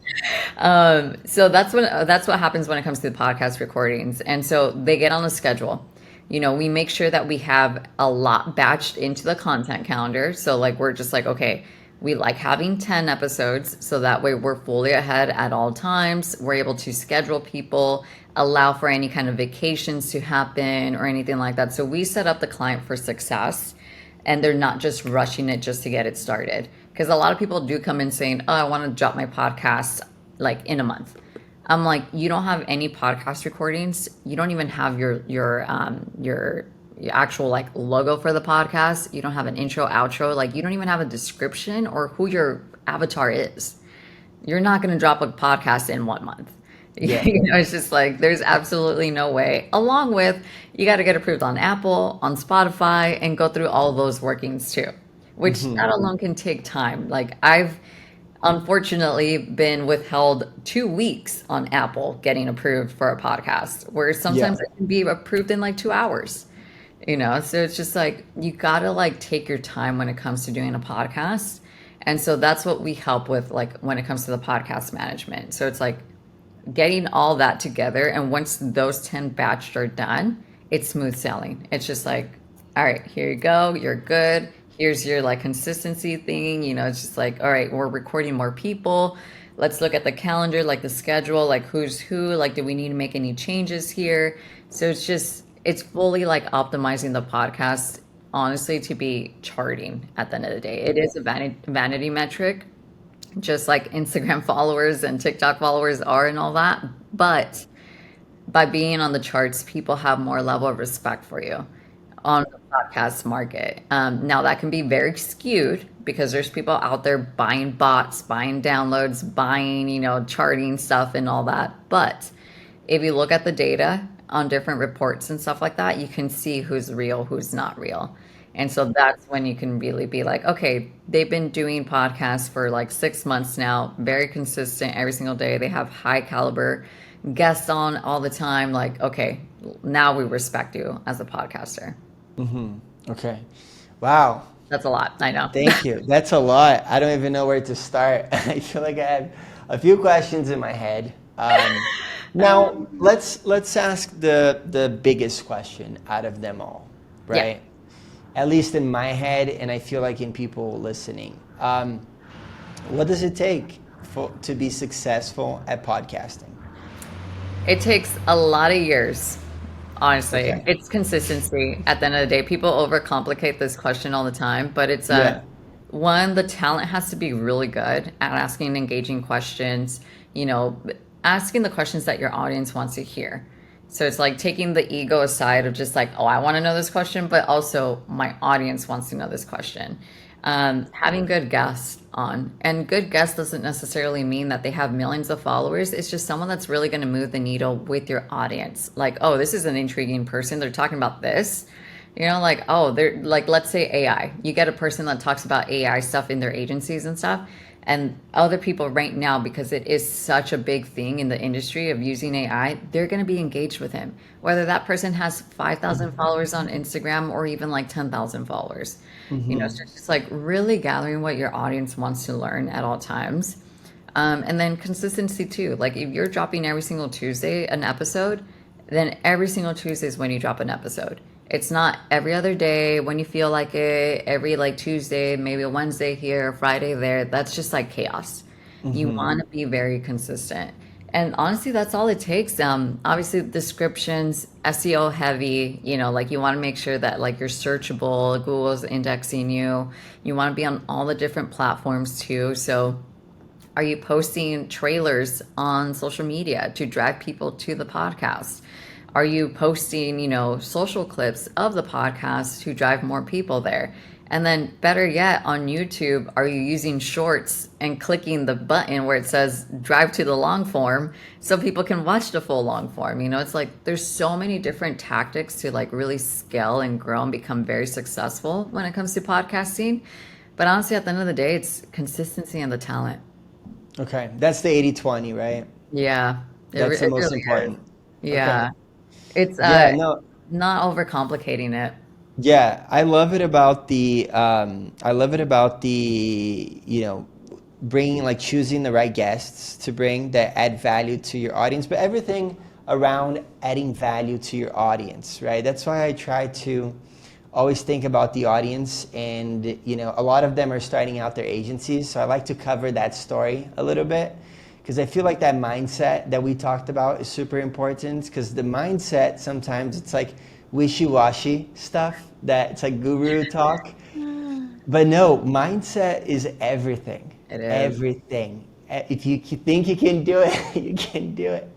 So that's what happens when it comes to the podcast recordings. And so they get on the schedule. We make sure that we have a lot batched into the content calendar. So like we're just like, okay, we like having 10 episodes so that way we're fully ahead at all times. We're able to schedule people, allow for any kind of vacations to happen or anything like that. So we set up the client for success and they're not just rushing it just to get it started. Because a lot of people do come in saying, oh, I want to drop my podcast like in a month. I'm like, you don't have any podcast recordings. You don't even have your actual like logo for the podcast. You don't have an intro, outro. Like you don't even have a description or who your avatar is. You're not going to drop a podcast in 1 month. Yeah. It's just like there's absolutely no way. Along with you got to get approved on Apple, on Spotify, and go through all those workings too, which that alone can take time. Like I've unfortunately been withheld 2 weeks on Apple getting approved for a podcast, where Yeah. sometimes it can be approved in like 2 hours. So it's just like you gotta like take your time when it comes to doing a podcast. And so that's what we help with, like when it comes to the podcast management. So it's like getting all that together. And once those 10 batched are done, it's smooth sailing. It's just like, all right, here you go. You're good. Here's your like consistency thing. It's just like, all right, we're recording more people. Let's look at the calendar, like the schedule, like who's who, like, do we need to make any changes here? So it's fully like optimizing the podcast, honestly, to be charting at the end of the day. It is a vanity metric, just like Instagram followers and TikTok followers are and all that. But by being on the charts, people have more level of respect for you on the podcast market. Now that can be very skewed because there's people out there buying bots, buying downloads, buying, charting stuff and all that. But if you look at the data on different reports and stuff like that, you can see who's real, who's not real. And so that's when you can really be like, okay, they've been doing podcasts for like 6 months now, very consistent every single day. They have high caliber guests on all the time. Like, okay, now we respect you as a podcaster. Okay. Wow. That's a lot. I know. Thank you. That's a lot. I don't even know where to start. I feel like I have a few questions in my head. Now let's ask the biggest question out of them all, Yeah. right? At least in my head, and I feel like in people listening. What does it take to be successful at podcasting? It takes a lot of years, honestly. Okay. It's consistency at the end of the day. People overcomplicate this question all the time, but it's Yeah. one, the talent has to be really good at asking engaging questions, asking the questions that your audience wants to hear. So it's like taking the ego aside of just like, oh, I want to know this question, but also my audience wants to know this question. Having good guests on, and good guests doesn't necessarily mean that they have millions of followers. It's just someone that's really going to move the needle with your audience. Like, oh, this is an intriguing person. They're talking about this. Like, oh, they're like, let's say AI. You get a person that talks about AI stuff in their agencies and stuff. And other people right now, because it is such a big thing in the industry of using AI, they're going to be engaged with him. Whether that person has 5,000 followers on Instagram or even like 10,000 followers. So it's just like really gathering what your audience wants to learn at all times. And then consistency too. Like if you're dropping every single Tuesday an episode, then every single Tuesday is when you drop an episode. It's not every other day when you feel like it, every like Tuesday, maybe a Wednesday here, a Friday there. That's just like chaos. You want to be very consistent. And honestly, that's all it takes. Obviously descriptions, SEO heavy, like you want to make sure that like you're searchable, Google's indexing you. You want to be on all the different platforms too. So Are you posting trailers on social media to drive people to the podcast? Are you posting, social clips of the podcast to drive more people there? And then better yet, on YouTube, are you using shorts and clicking the button where it says drive to the long form so people can watch the full long form? It's like there's so many different tactics to like really scale and grow and become very successful when it comes to podcasting. But honestly, at the end of the day, it's consistency and the talent. Okay, that's the 80/20, right? Yeah, That's the it most really is. important. Okay. Yeah. It's Yeah, no, not overcomplicating it. yeah, I love it about bringing, like, choosing the right guests to bring that add value to your audience, but everything around adding value to your audience, right? That's why I try to always think about the audience, and a lot of them are starting out their agencies, so I like to cover that story a little bit, because I feel like that mindset that we talked about is super important, because the mindset sometimes it's like wishy-washy stuff that it's like guru talk, but no, mindset is everything. It is. Everything. If you think you can do it, you can do it.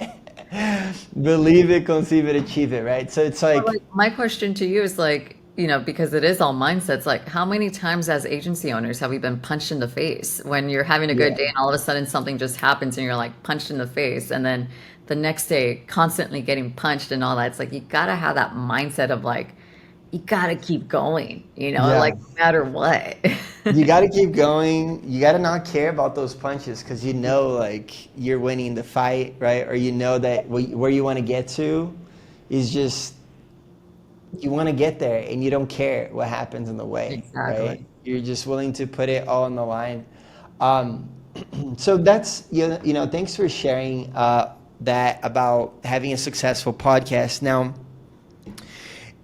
Believe it, conceive it, achieve it, right? So it's Well, like, like my question to you is like, because it is all mindsets, like how many times as agency owners have we been punched in the face when you're having a good yeah. day and all of a sudden something just happens and you're like punched in the face and then the next day constantly getting punched and all that. It's like you gotta have that mindset of like you gotta keep going, like Yeah. no matter what. You got to keep going. You got to not care about those punches, because like you're winning the fight, right? Or that where you want to get to is just, you want to get there and you don't care what happens in the way, right? Exactly. You're just willing to put it all on the line. Um, so that's, thanks for sharing that about having a successful podcast. Now,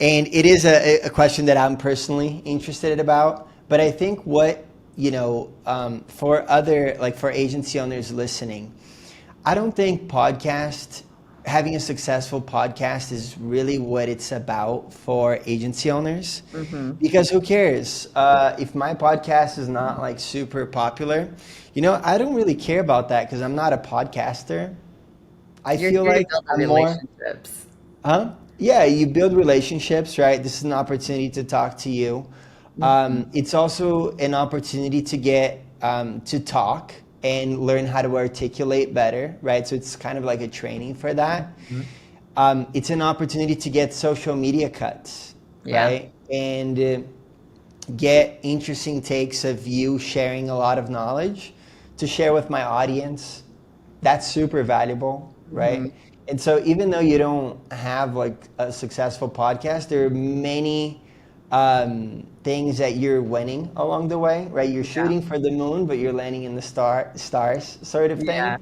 and it is a question that I'm personally interested about. But I think what, for agency owners listening, I don't think having a successful podcast is really what it's about for agency owners. Hmm. Because who cares? If my podcast is not like super popular, I don't really care about that, because I'm not a podcaster. I You're feel here to like build the I'm more. relationships. Huh? Yeah, you build relationships, right? This is an opportunity to talk to you. Mhm. It's also an opportunity to get to talk and learn how to articulate better, right? So it's kind of like a training for that. Mhm. It's an opportunity to get social media cuts, Yeah. right? And get interesting takes of you sharing a lot of knowledge to share with my audience. That's super valuable, Hmm. right? And so even though you don't have like a successful podcast, there are many things that you're winning along the way, right? You're Yeah. shooting for the moon, but you're landing in the stars, sort of Yeah.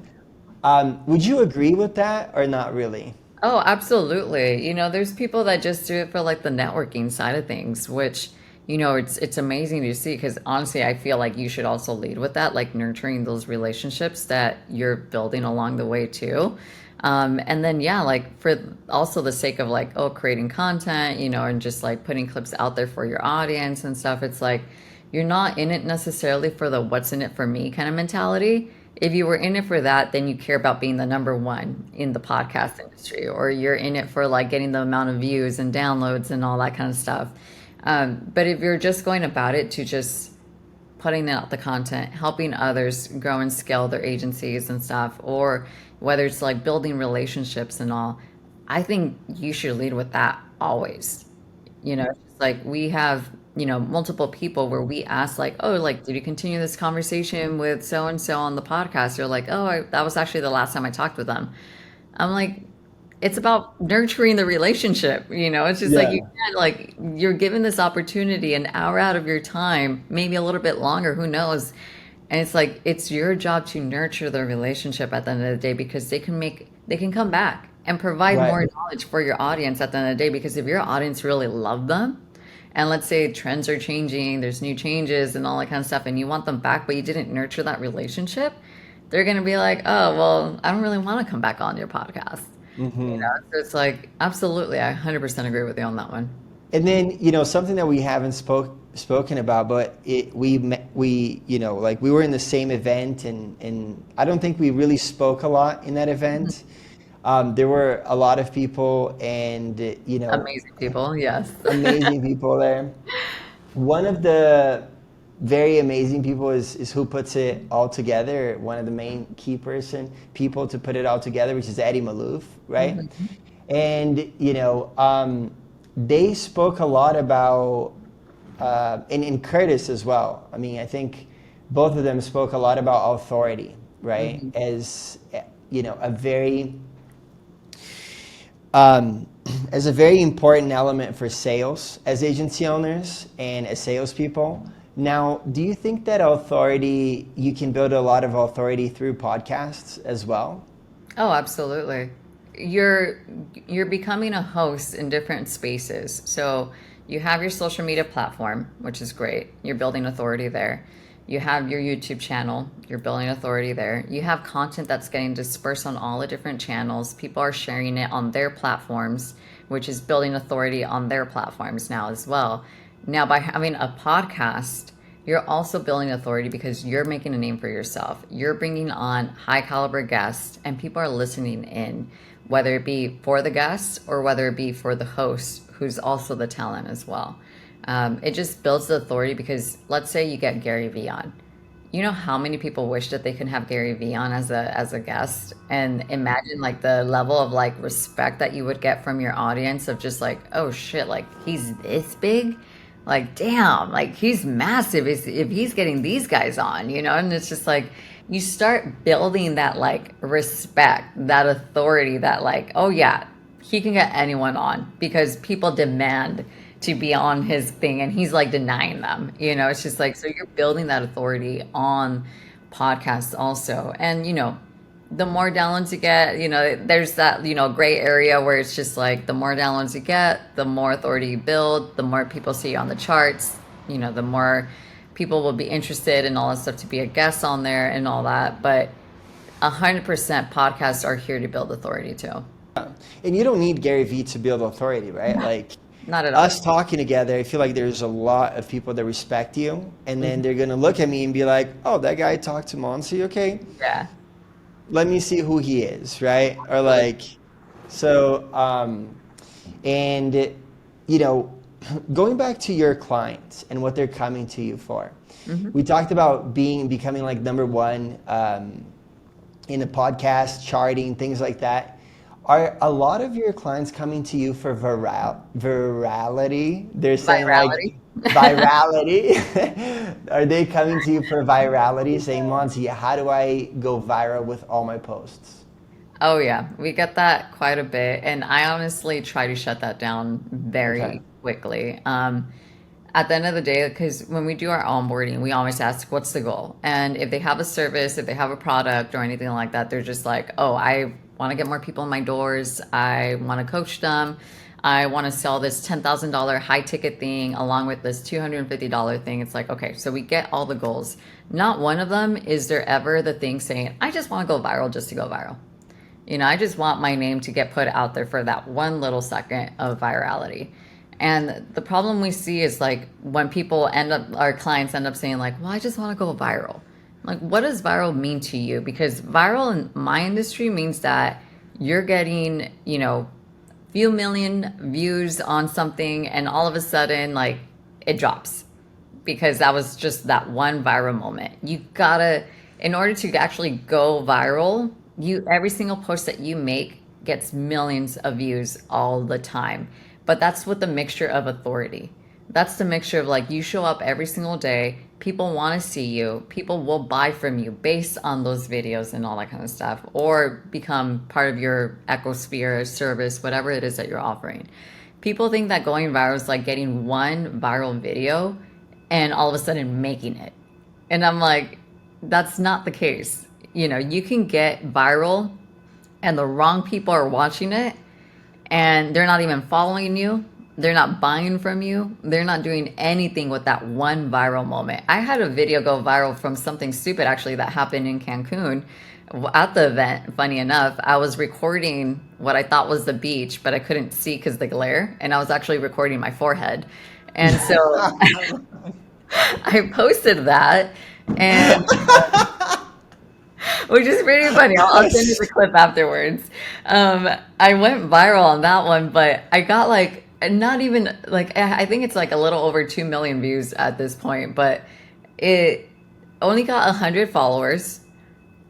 thing. Would you agree with that or not really? Oh, absolutely. There's people that just do it for like the networking side of things, which, it's amazing to see because honestly, I feel like you should also lead with that, like nurturing those relationships that you're building along the way too. And then yeah, like for also the sake of like, oh, creating content, and just like putting clips out there for your audience and stuff, it's like you're not in it necessarily for the what's in it for me kind of mentality. If you were in it for that, then you care about being the number one in the podcast industry, or you're in it for like getting the amount of views and downloads and all that kind of stuff. But if you're just going about it to just putting out the content, helping others grow and scale their agencies and stuff, or whether it's like building relationships and all, I think you should lead with that always. It's just like we have, multiple people where we ask like, oh, like, did you continue this conversation with so and so on the podcast? You're like, oh, that was actually the last time I talked with them. I'm like, it's about nurturing the relationship. It's just like you Yeah. can't like you're given this opportunity an hour out of your time, maybe a little bit longer, who knows? And it's like it's your job to nurture the relationship at the end of the day because they can come back and provide Right. more knowledge for your audience at the end of the day because if your audience really love them and let's say trends are changing, there's new changes and all that kind of stuff, and you want them back, but you didn't nurture that relationship, they're going to be like, oh, well, I don't really want to come back on your podcast. Hmm. So it's like, absolutely, I 100% agree with you on that one. And then, something that we haven't spoken about, but we like we were in the same event, and I don't think we really spoke a lot in that Mhm. event. There were a lot of people, and Amazing people, yes. amazing people there. One of the very amazing people is who puts it all together. One of the main key people to put it all together, which is Eddie Malouf, right? Mhm. And they spoke a lot about and Curtis as well. I mean, I think both of them spoke a lot about authority, right? Mhm. As a very um, as a very important element for sales as agency owners and as salespeople. Now, do you think that authority, you can build a lot of authority through podcasts as well? Oh, absolutely. You're you're becoming a host in different spaces. So you have your social media platform, which is great. You're building authority there. You have your YouTube channel. You're building authority there. You have content that's getting dispersed on all the different channels. People are sharing it on their platforms, which is building authority on their platforms now as well. Now, by having a podcast, you're also building authority because you're making a name for yourself. You're bringing on high caliber guests, and people are listening in, whether it be for the guests or whether it be for the host, who's also the talent as well. It just builds the authority because let's say you get Gary Vee on. You know how many people wish that they could have Gary Vee on as a guest, and imagine like the level of like respect that you would get from your audience of just like, oh shit, like he's this big, like damn, like he's massive if he's getting these guys on, and it's just like you start building that like respect, that authority, that like, oh yeah, he can get anyone on because people demand to be on his thing and he's like denying them. It's just like, so you're building that authority on podcasts also. And the more downloads you get, there's that, gray area where it's just like the more downloads you get, the more authority you build, the more people see you on the charts, the more people will be interested in all that stuff to be a guest on there and all that. But 100% podcasts are here to build authority too. And you don't need Gary Vee to build authority, right? No, Like not at all. us talking together, I feel like there's a lot of people that respect you, and then Mhm. they're gonna look at me and be like, "Oh, that guy talked to Monsi. Okay, Yeah, let me see who he is," right? Or absolutely. like, so, and you know, going back to your clients and what they're coming to you for, Hmm. we talked about becoming like number one in the podcast charting, things like that. Are a lot of your clients coming to you for virality? They're saying like Virality. virality. Are they coming to you for virality, saying, Monty, how do I go viral with all my posts? Oh yeah, we get that quite a bit, and I honestly try to shut that down Okay. very quickly. At the end of the day, because when we do our onboarding, we always ask, "What's the goal?" And if they have a service, if they have a product or anything like that, they're just like, "Oh, I want to get more people in my doors. I want to coach them. I want to sell this $10,000 high ticket thing along with this $250 thing." It's like, okay, so we get all the goals. Not one of them is there ever the thing saying, "I just want to go viral just to go viral." I just want my name to get put out there for that one little second of virality. And the problem we see is like when people our clients end up saying, like, well, I just want to go viral. Like, what does viral mean to you? Because viral in my industry means that you're getting, few million views on something and all of a sudden, like, it drops because that was just that one viral moment. You gotta, in order to actually go viral, every single post that you make gets millions of views all the time. But that's with the mixture of authority. That's the mixture of like you show up every single day, people want to see you, people will buy from you based on those videos and all that kind of stuff, or become part of your ecosphere service, whatever it is that you're offering. People think that going viral is like getting one viral video and all of a sudden making it. And I'm like, that's not the case. You can get viral and the wrong people are watching it and they're not even following you. They're not buying from you. They're not doing anything with that one viral moment. I had a video go viral from something stupid actually that happened in Cancun at the event. Funny enough, I was recording what I thought was the beach, but I couldn't see because the glare, and I was actually recording my forehead. And so I posted that, and which is pretty funny. I'll send you the clip afterwards. I went viral on that one, but I got like not even like I think it's like a little over 2 million views at this point, but it only got 100 followers.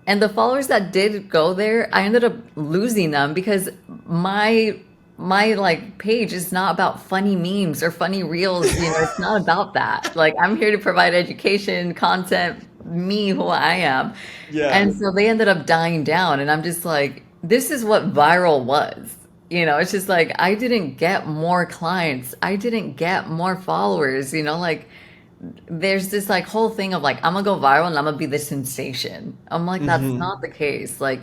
And the followers that did go there, I ended up losing them because my like page is not about funny memes or funny reels, it's not about that. Like I'm here to provide education, content, me who I am. Yeah. And so they ended up dying down and I'm just like this is what viral was. It's just like I didn't get more clients. I didn't get more followers, like there's this like whole thing of like I'm gonna go viral and I'm gonna be the sensation. I'm like that's Hmm. not the case. Like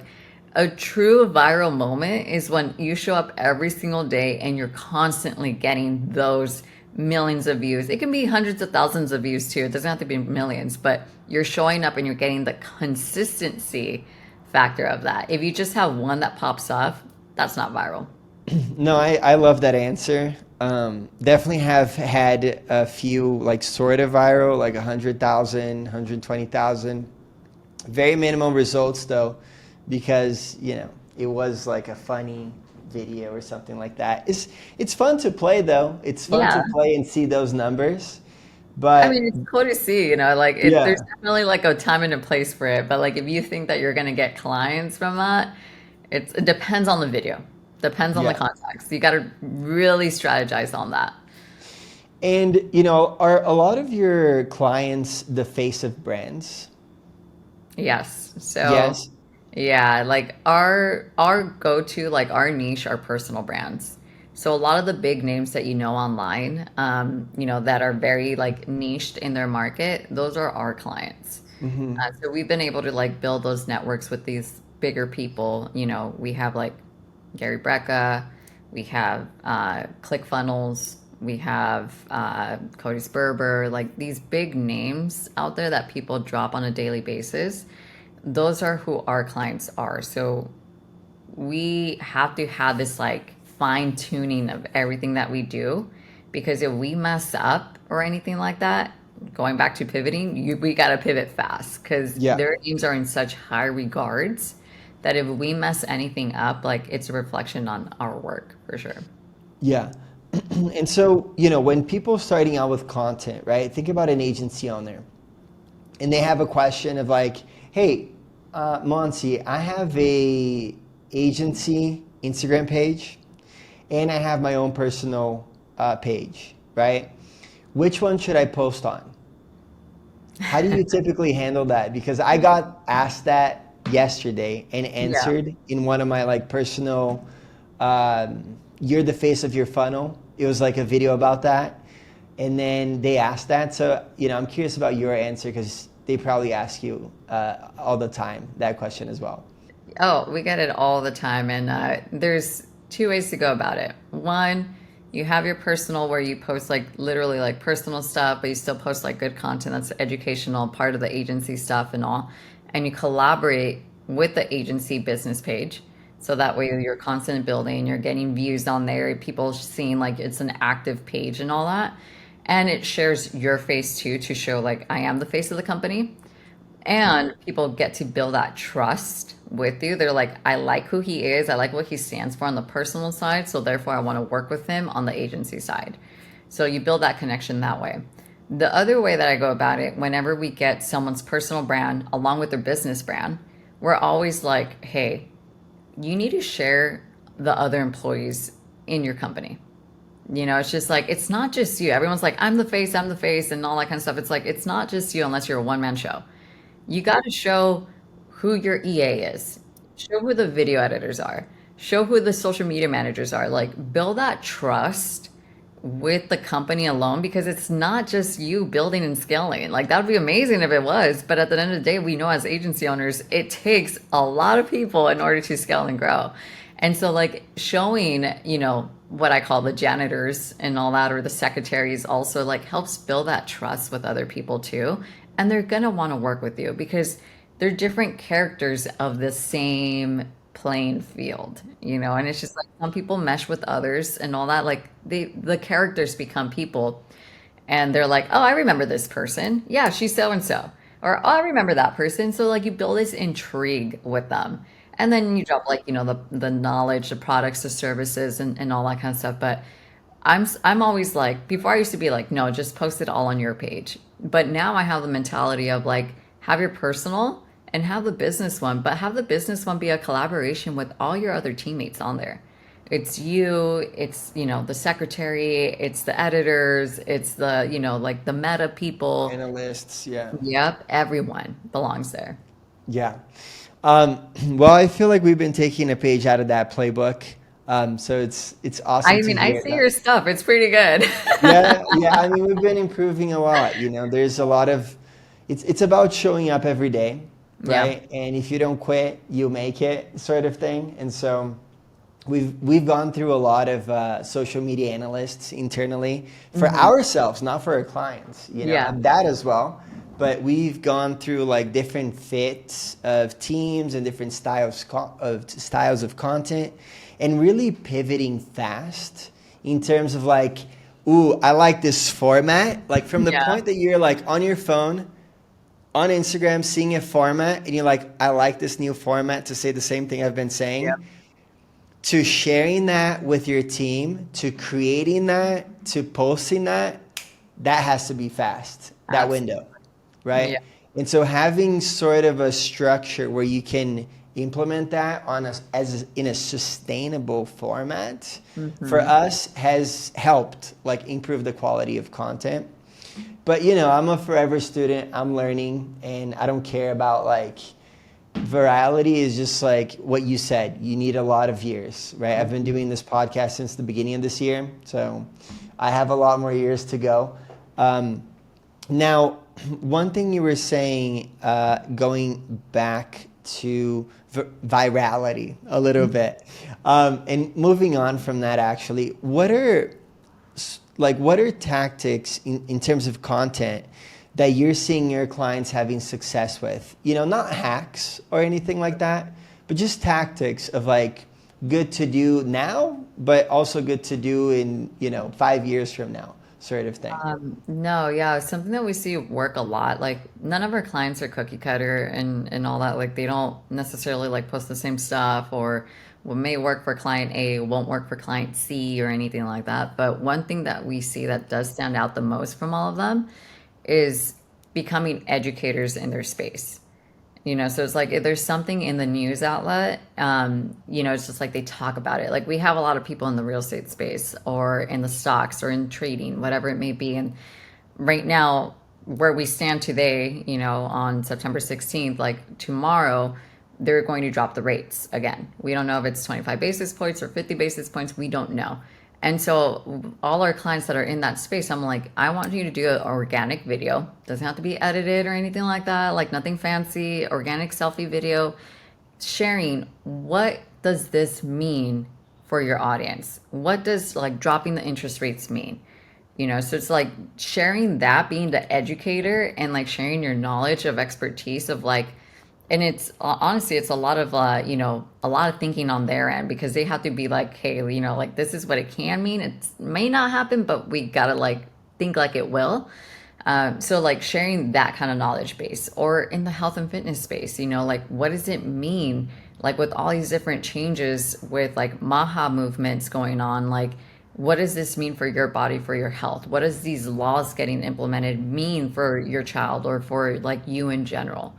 a true viral moment is when you show up every single day and you're constantly getting those millions of views. It can be hundreds of thousands of views too. It doesn't have to be millions, but you're showing up and you're getting the consistency factor of that. If you just have one that pops off, that's not viral. No, I love that answer. Definitely have had a few like sort of viral, like 100,000, 120,000. Very minimal results though, because it was like a funny video or something like that. It's fun to play though. It's fun to Yeah. play and see those numbers. I But mean, it's cool to see, like there's yeah, definitely like a time and a place for it. But like if you think that you're gonna get clients from that, it depends on the video, depends on the yeah. context. You got to really strategize on that. And are a lot of your clients the face of brands? Yes. So Yes. yeah, like our go-to, like our niche, are personal brands. So a lot of the big names that online, that are very like niched in their market, those are our clients. Hmm. So we've been able to like build those networks with these bigger people. We have like Gary Brecka, we have ClickFunnels, we have Cody Sperber, like these big names out there that people drop on a daily basis. Those are who our clients are. So we have to have this like fine tuning of everything that we do because if we mess up or anything like that, going back to pivoting, we got to pivot fast because Yeah. their names are in such high regards that if we mess anything up, like it's a reflection on our work for sure. Yeah. And so, when people starting out with content, right? Think about an agency owner and they have a question of like, hey, Monty, I have a agency Instagram page and I have my own personal page, right? Which one should I post on? How do you typically handle that? Because I got asked that yesterday and Yeah. answered in one of my like personal, you're the face of your funnel. It was like a video about that. And then they asked that. So, I'm curious about your answer because they probably ask you all the time that question as well. Oh, we get it all the time. And there's two ways to go about it. One, you have your personal where you post like literally like personal stuff, but you still post like good content that's educational, part of the agency stuff and all. And you collaborate with the agency business page. So that way you're constant building, you're getting views on there, people seeing like it's an active page and all that. And it shares your face too to show like I am the face of the company. And people get to build that trust with you. They're like, I like who he is. I like what he stands for on the personal side. So therefore, I want to work with him on the agency side. So you build that connection that way. The other way that I go about it, whenever we get someone's personal brand along with their business brand, we're always like, hey, you need to share the other employees in your company. It's just like, it's not just you. Everyone's like, I'm the face, and all that kind of stuff. It's like, it's not just you unless you're a one man show. You got to show who your EA is, show who the video editors are, show who the social media managers are. Like, build that trust with the company alone because it's not just you building and scaling. Like, that would be amazing if it was. But at the end of the day, we know as agency owners, it takes a lot of people in order to scale and grow. And so, like, showing, what I call the janitors and all that, or the secretaries, also like helps build that trust with other people too. And they're gonna want to work with you because they're different characters of the same playing field, and it's just like some people mesh with others and all that. Like the characters become people. and they're like, oh, I remember this person. Yeah, she's so and so. Or, oh, I remember that person. So, like, you build this intrigue with them. And then you drop, like, the knowledge, the products, the services, and all that kind of stuff. But I'm always like, before I used to be like, no, just post it all on your page. But now I have the mentality of like, have your personal and have the business one, but have the business one be a collaboration with all your other teammates on there. It's you, it's, the secretary, it's the editors, it's the, like the meta people. Analysts, yeah. Yep, everyone belongs there. Yeah. Um, well, I feel like we've been taking a page out of that playbook. So it's awesome I to mean, I hear see that. your stuff. It's pretty good. Yeah, yeah. I mean, we've been improving a lot. There's a lot of, it's about showing up every day, Yeah. right? And if you don't quit, you make it, sort of thing. And so we've gone through a lot of social media analysts internally for Hmm. ourselves, not for our clients. Yeah. And that as well. But we've gone through like different fits of teams and different styles of content, and really pivoting fast in terms of like, ooh, I like this format. Like from the Yeah. point that you're like on your phone on Instagram seeing a format and you're like, I like this new format to say the same thing I've been Yep. saying, to sharing that with your team, to creating that, to posting that, that has to be fast, that window, Absolutely. Yeah. right? And so having sort of a structure where you can implement that as in a sustainable format for Hmm. us has helped like improve the quality of content. But I'm a forever student. I'm learning, and I don't care about like virality is just like what you said. You need a lot of years, right? I've been doing this podcast since the beginning of this year, so I have a lot more years to go. Now, one thing you were saying, going back to virality a little bit, and moving on from that, actually, what are tactics in terms of content that you're seeing your clients having success with? Not hacks or anything like that, but just tactics of like good to do now, but also good to do in 5 years from now, sort of thing. No, yeah, something that we see work a lot. Like none of our clients are cookie cutter and all that. Like they don't necessarily like post the same stuff, or what may work for client A won't work for client C or anything like that. But one thing that we see that does stand out the most from all of them is becoming educators in their space. So it's like if there's something in the news outlet, it's just like they talk about it. Like we have a lot of people in the real estate space or in the stocks or in trading, whatever it may be. And right now, where we stand today, on September 16th, like tomorrow, they're going to drop the rates again. We don't know if it's 25 basis points or 50 basis points. We don't know. And so all our clients that are in that space, I'm like, I want you to do an organic video. Doesn't have to be edited or anything like that, like nothing fancy, organic selfie video, sharing what does this mean for your audience? What does like dropping the interest rates mean? So it's like sharing that, being the educator and like sharing your knowledge of expertise of like, and it's honestly, it's a lot of, a lot of thinking on their end because they have to be like, hey, like this is what it can mean. It may not happen, but we gotta like think like it will. So like sharing that kind of knowledge base or in the health and fitness space, like what does it mean? Like with all these different changes with like Maha movements going on, like what does this mean for your body, for your health? What does these laws getting implemented mean for your child or for like you in general?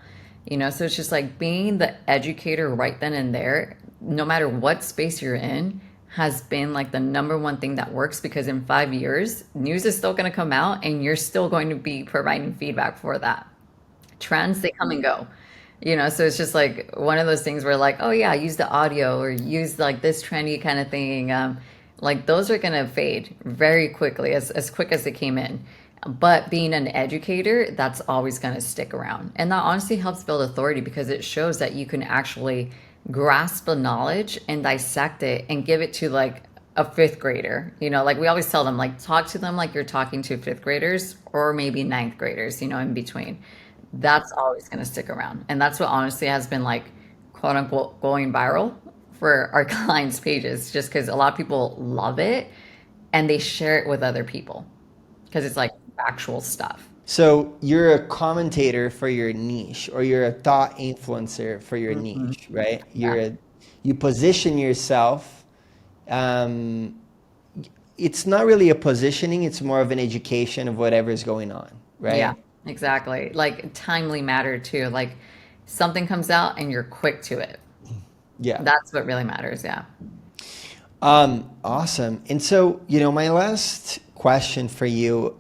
So it's just like being the educator right then and there, no matter what space you're in, has been like the number one thing that works because in 5 years, news is still going to come out and you're still going to be providing feedback for that. Trends, they come and go. So it's just like one of those things where like, oh yeah, use the audio or use like this trendy kind of thing. Like those are gonna fade very quickly, as quick as they came in. But being an educator, that's always gonna stick around. And that honestly helps build authority because it shows that you can actually grasp the knowledge and dissect it and give it to like a fifth grader. Like we always tell them, like talk to them like you're talking to fifth graders or maybe ninth graders, in between. That's always going to stick around. And that's what honestly has been like quote unquote going viral for our clients' pages, just because a lot of people love it and they share it with other people. Because it's like actual stuff. So you're a commentator for your niche, or you're a thought influencer for your Hmm. niche, right? Yeah. You position yourself. Um, it's not really a positioning; it's more of an education of whatever is going on, Yeah, right? exactly. Like timely matter too. Like something comes out and you're quick to it. Yeah. That's what really matters. Yeah. Awesome. And so, my last question for you,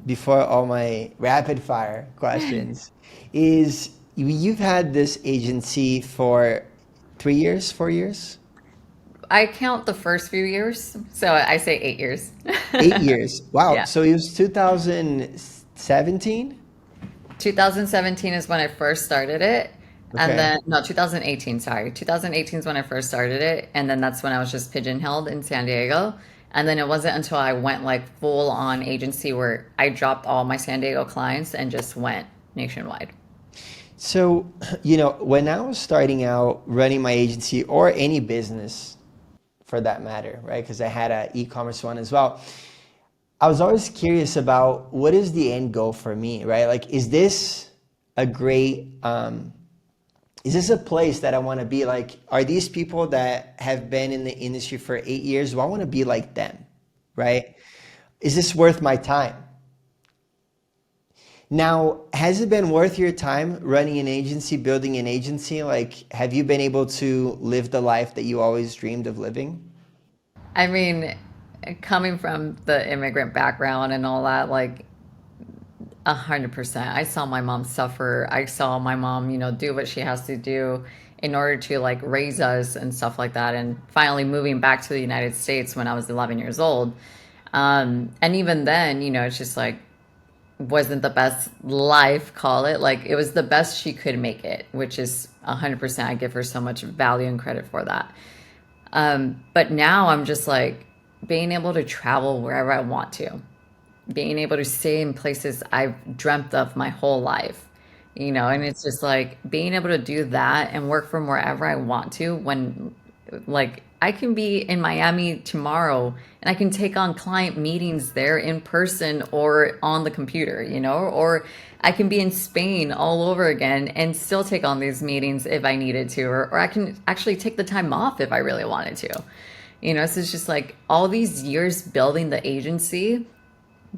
before all my rapid fire questions, is you've had this agency for 3 years, 4 years? I count the first few years, so I say 8 years. 8 years. Wow. Yeah. So it was 2017? 2017 is when I first started it. And Okay. then, no, 2018, sorry. 2018 is when I first started it. And then that's when I was just pigeonholed in San Diego. And then it wasn't until I went like full on agency where I dropped all my San Diego clients and just went nationwide. So, when I was starting out running my agency or any business for that matter, right? Because I had an e-commerce one as well. I was always curious about what is the end goal for me, right? Like, is this a great, is this a place that I want to be? Like, are these people that have been in the industry for 8 years, do I want to be like them, right? Is this worth my time? Now, has it been worth your time running an agency, building an agency? Like, have you been able to live the life that you always dreamed of living? I mean, coming from the immigrant background and all that, like 100%. I saw my mom suffer. I saw my mom, do what she has to do in order to like raise us and stuff like that. And finally moving back to the United States when I was 11 years old. And even then, it's just like wasn't the best life, call it. Like it was the best she could make it, which is 100%. I give her so much value and credit for that. But now I'm just like being able to travel wherever I want to, being able to stay in places I've dreamt of my whole life, and it's just like being able to do that and work from wherever I want to when like I can be in Miami tomorrow and I can take on client meetings there in person or on the computer, or I can be in Spain all over again and still take on these meetings if I needed to, or I can actually take the time off if I really wanted to. So it's just like all these years building the agency,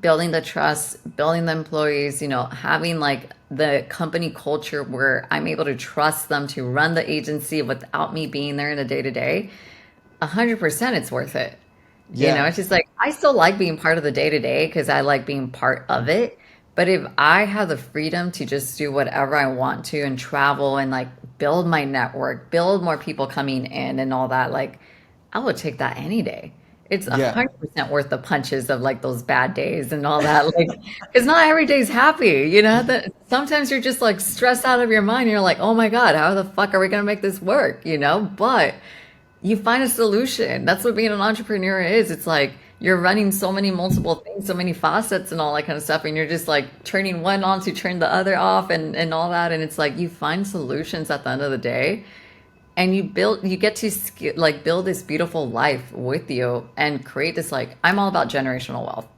building the trust, building the employees, having like the company culture where I'm able to trust them to run the agency without me being there in the day to day, 100% it's worth it. Yeah. It's just like I still like being part of the day to day because I like being part of it. But if I have the freedom to just do whatever I want to and travel and like build my network, build more people coming in and all that, like I would take that any day. It's a Yeah. 100% worth the punches of like those bad days and all that. Like, because not every day's happy, that sometimes you're just like stressed out of your mind. You're like, oh my God, how the fuck are we going to make this work? But you find a solution. That's what being an entrepreneur is. It's like you're running so many multiple things, so many faucets and all that kind of stuff. And you're just like turning one on to turn the other off and all that. And it's like you find solutions at the end of the day and you get to like build this beautiful life with you and create this like I'm all about generational wealth,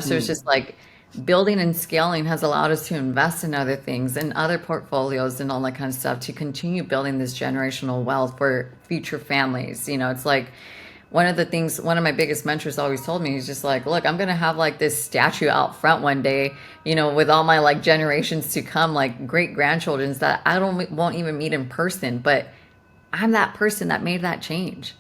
so it's just like building and scaling has allowed us to invest in other things and other portfolios and all that kind of stuff to continue building this generational wealth for future families. It's like one of the things one of my biggest mentors always told me, he's just like, look, I'm gonna have like this statue out front one day, with all my like generations to come, like great grandchildren's that I don't won't even meet in person, but I'm that person that made that change,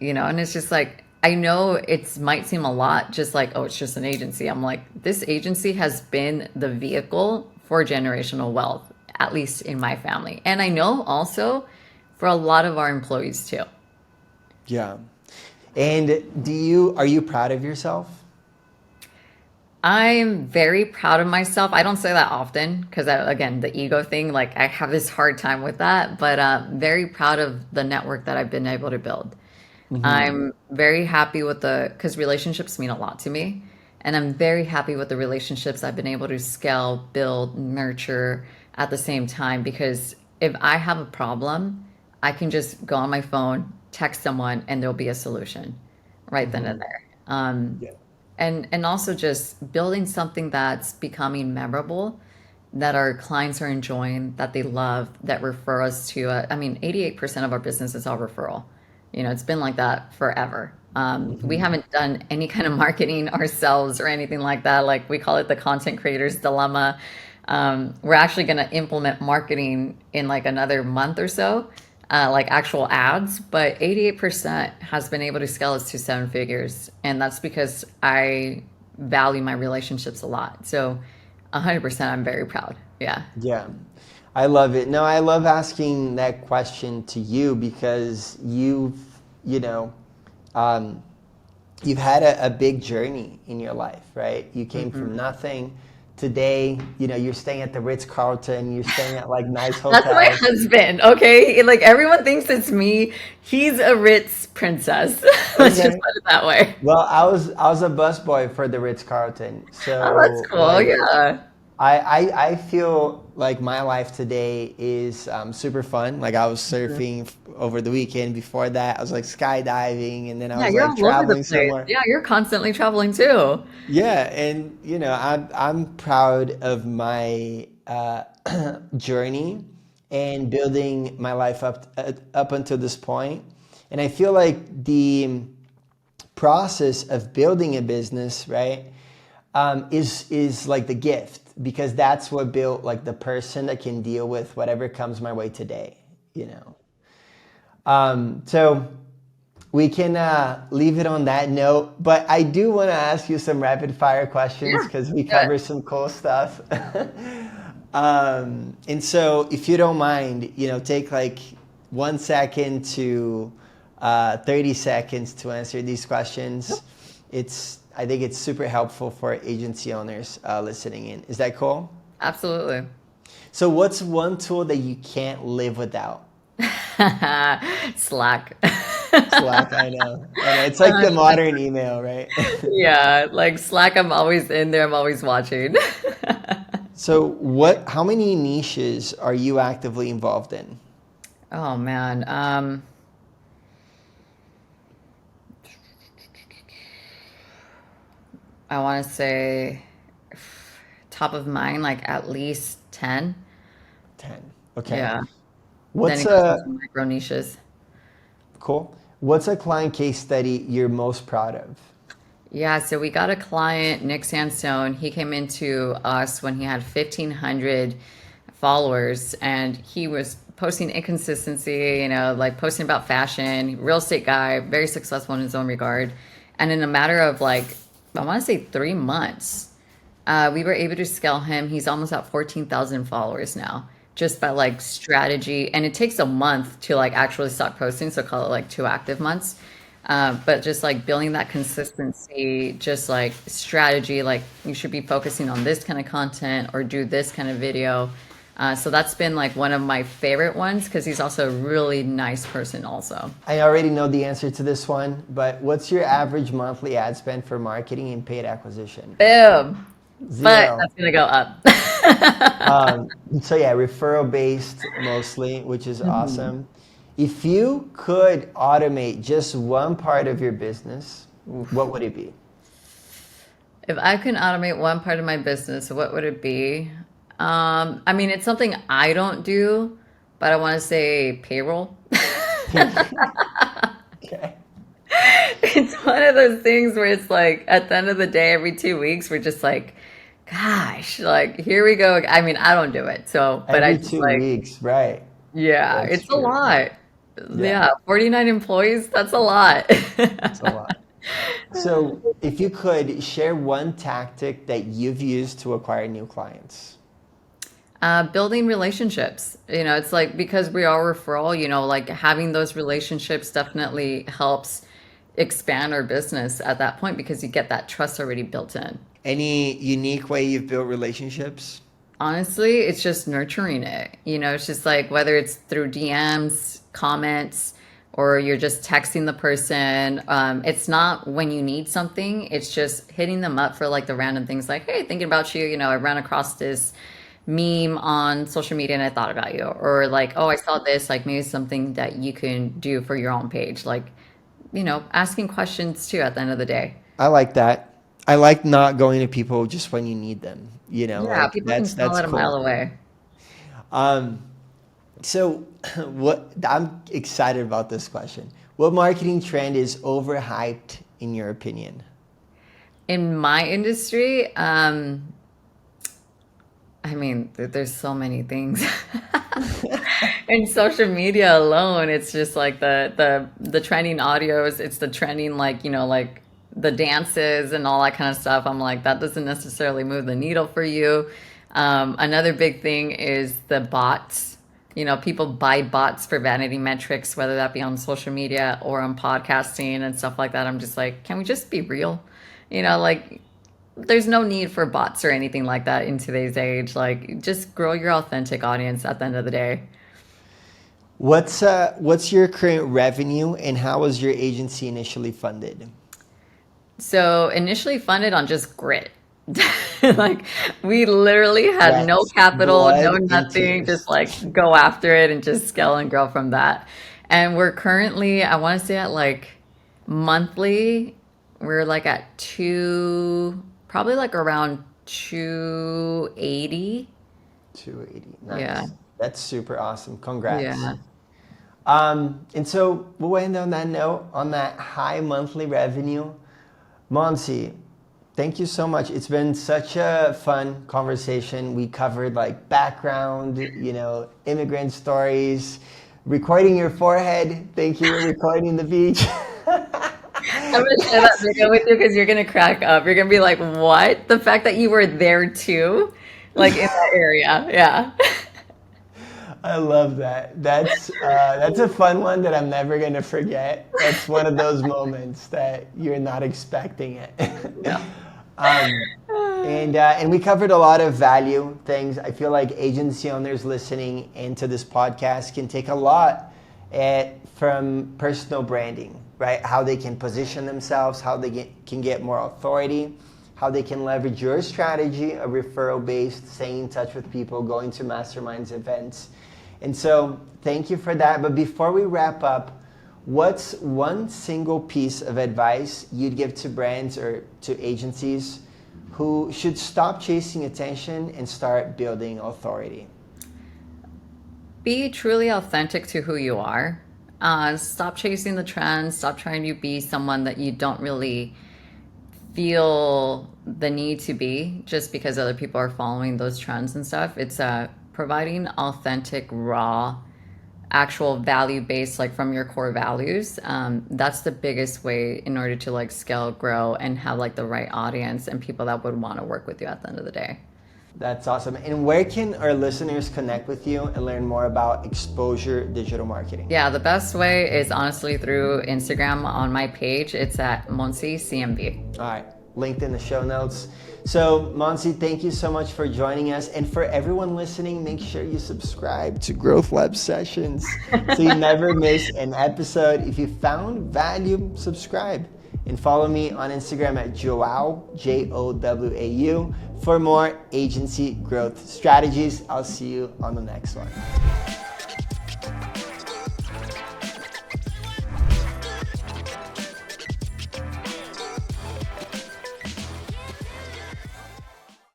and it's just like, I know it might seem a lot, just like, oh, it's just an agency. I'm like, this agency has been the vehicle for generational wealth, at least in my family. And I know also for a lot of our employees too. Yeah. And are you proud of yourself? I'm very proud of myself. I don't say that often because, again, the ego thing, like I have this hard time with that, but very proud of the network that I've been able to build. Hmm. I'm very happy with because relationships mean a lot to me. And I'm very happy with the relationships I've been able to scale, build, nurture at the same time. Because if I have a problem, I can just go on my phone, text someone, and there'll be a solution right then Hmm. and there. Yeah. and also just building something that's becoming memorable, that our clients are enjoying, that they love, that refer us to. I mean, 88% of our business is all referral. It's been like that forever. We Mhm. haven't done any kind of marketing ourselves or anything like that. Like we call it the content creator's dilemma. We're actually going to implement marketing in like another month or so, like actual ads. But 88% has been able to scale us to seven figures. And that's because I value my relationships a lot. So 100%, I'm very proud. Yeah. Yeah, I love it. No, I love asking that question to you because you know, um, you've had a big journey in your life, right? You came from Mhm. nothing. Today, you're staying at the Ritz-Carlton, you're staying at like nice That's my hotels. husband, okay? Like everyone thinks it's me. He's a Ritz princess. Let's just Okay. put it that way. Well, I was a busboy for the Ritz-Carlton. Oh, that's So cool. like Yeah. I feel like my life today is super fun. Like I was Mhm. surfing over the weekend. Before that, I was like skydiving, and then I Yeah, was you're like all over the traveling place. somewhere. Yeah, you're constantly traveling too. Yeah, and I'm proud of my journey and building my life up until this point. And I feel like the process of building a business, right, is like the gift because that's what built like the person that can deal with whatever comes my way today, you know. So we can leave it on that note, but I do want to ask you some rapid fire questions Yeah. because we Good. cover some cool stuff. And so, if you don't mind, take like 1 second to 30 seconds to answer these questions. I think it's super helpful for agency owners listening in. Is that cool? Absolutely. So, what's one tool that you can't live without? Slack. Slack, I know. I know. It's like the modern email, right? Yeah, like Slack, I'm always in there. I'm always watching. So, how many niches are you actively involved in? Oh man. I want to say top of mind, like at least 10. 10. Okay. Yeah. Then What's it goes into a micro niches. cool? What's a client case study you're most proud of? Yeah, so we got a client, Nick Sandstone. He came into us when he had 1,500 followers and he was posting inconsistency, like posting about fashion, real estate guy, very successful in his own regard. And in a matter of like, I want to say 3 months, we were able to scale him. He's almost at 14,000 followers now, just by like strategy. And it takes a month to like actually start posting, so call it like 2 active months. But just like building that consistency, just like strategy, like you should be focusing on this kind of content or do this kind of video. So that's been like one of my favorite ones because he's also a really nice person, also. I already know the answer to this one, but what's your average monthly ad spend for marketing and paid acquisition? Boom. But Zero. that's going to go up. So yeah, referral based mostly, which is Mhm. awesome. If you could automate just one part of your business, what would it be? If I can automate one part of my business, what would it be? I mean, it's something I don't do, but I want to say payroll. Okay. It's one of those things where it's like at the end of the day, every 2 weeks, we're just like, gosh, like here we go. I mean, I don't do it. So, but I Every just two like, weeks, right? yeah, That's it's a true. lot. Yeah, Yeah, 49 employees, that's a lot. that's a lot. So, if you could share one tactic that you've used to acquire new clients. Building relationships, it's like because we are referral, like having those relationships definitely helps expand our business at that point because you get that trust already built in. Any unique way you've built relationships? Honestly, it's just nurturing it. It's just like whether it's through DMs, comments, or you're just texting the person. It's not when you need something, it's just hitting them up for like the random things like, hey, thinking about you. I ran across this meme on social media and I thought about you. Or like, oh, I saw this, like maybe something that you can do for your own page. Like, asking questions too at the end of the day. I like that. I like not going to people just when you need them. Yeah, Like people can smell that's it a mile cool. away. Um, so what I'm excited about this question. What marketing trend is overhyped in your opinion? In my industry, I mean, there's so many things. In social media alone, it's just like the trending audios, it's the trending like, like the dances and all that kind of stuff. I'm like, that doesn't necessarily move the needle for you. Another big thing is the bots. People buy bots for vanity metrics, whether that be on social media or on podcasting and stuff like that. I'm just like, can we just be real? Like there's no need for bots or anything like that in today's age. Like just grow your authentic audience at the end of the day. What's your current revenue and how was your agency initially funded? So initially funded on just grit. Like we literally had no Sweat, capital, no blood, and nothing, just tears. like go after it and just scale and grow from that. And we're currently, I want to say at like monthly, we're like at probably like around 280. 280. Yeah. Nice. That's super awesome. Congrats. Yeah. And so we'll end on that note, on that high monthly revenue. Monsi, thank you so much. It's been such a fun conversation. We covered like background, immigrant stories, recording your forehead. Thank you for recording the beach. I'm gonna share that video with you because you're gonna crack up. You're gonna be like, "What? The fact that you were there too, like in that area." Yeah. I love that. That's a fun one that I'm never gonna forget. That's one of those moments that you're not expecting it. Yeah. um, and we covered a lot of value things. I feel like agency owners listening into this podcast can take a lot from personal branding, right? How they can position themselves, how they can get more authority, how they can leverage your strategy, a referral based, staying in touch with people, going to masterminds events. And so thank you for that. But before we wrap up, what's one single piece of advice you'd give to brands or to agencies who should stop chasing attention and start building authority? Be truly authentic to who you are. Stop chasing the trends. Stop trying to be someone that you don't really feel the need to be just because other people are following those trends and stuff. It's providing authentic, raw, actual value based, like from your core values. That's the biggest way in order to like scale, grow, and have like the right audience and people that would want to work with you at the end of the day. That's awesome. And where can our listeners connect with you and learn more about exposure digital marketing? Yeah, the best way is honestly through Instagram on my page. It's at Moncy CMB. All right, linked in the show notes. So, Monsi, thank you so much for joining us. And for everyone listening, make sure you subscribe to Growth Lab Sessions so you never miss an episode. If you found value, subscribe. And follow me on Instagram at Joao, Jowau, for more agency growth strategies. I'll see you on the next one.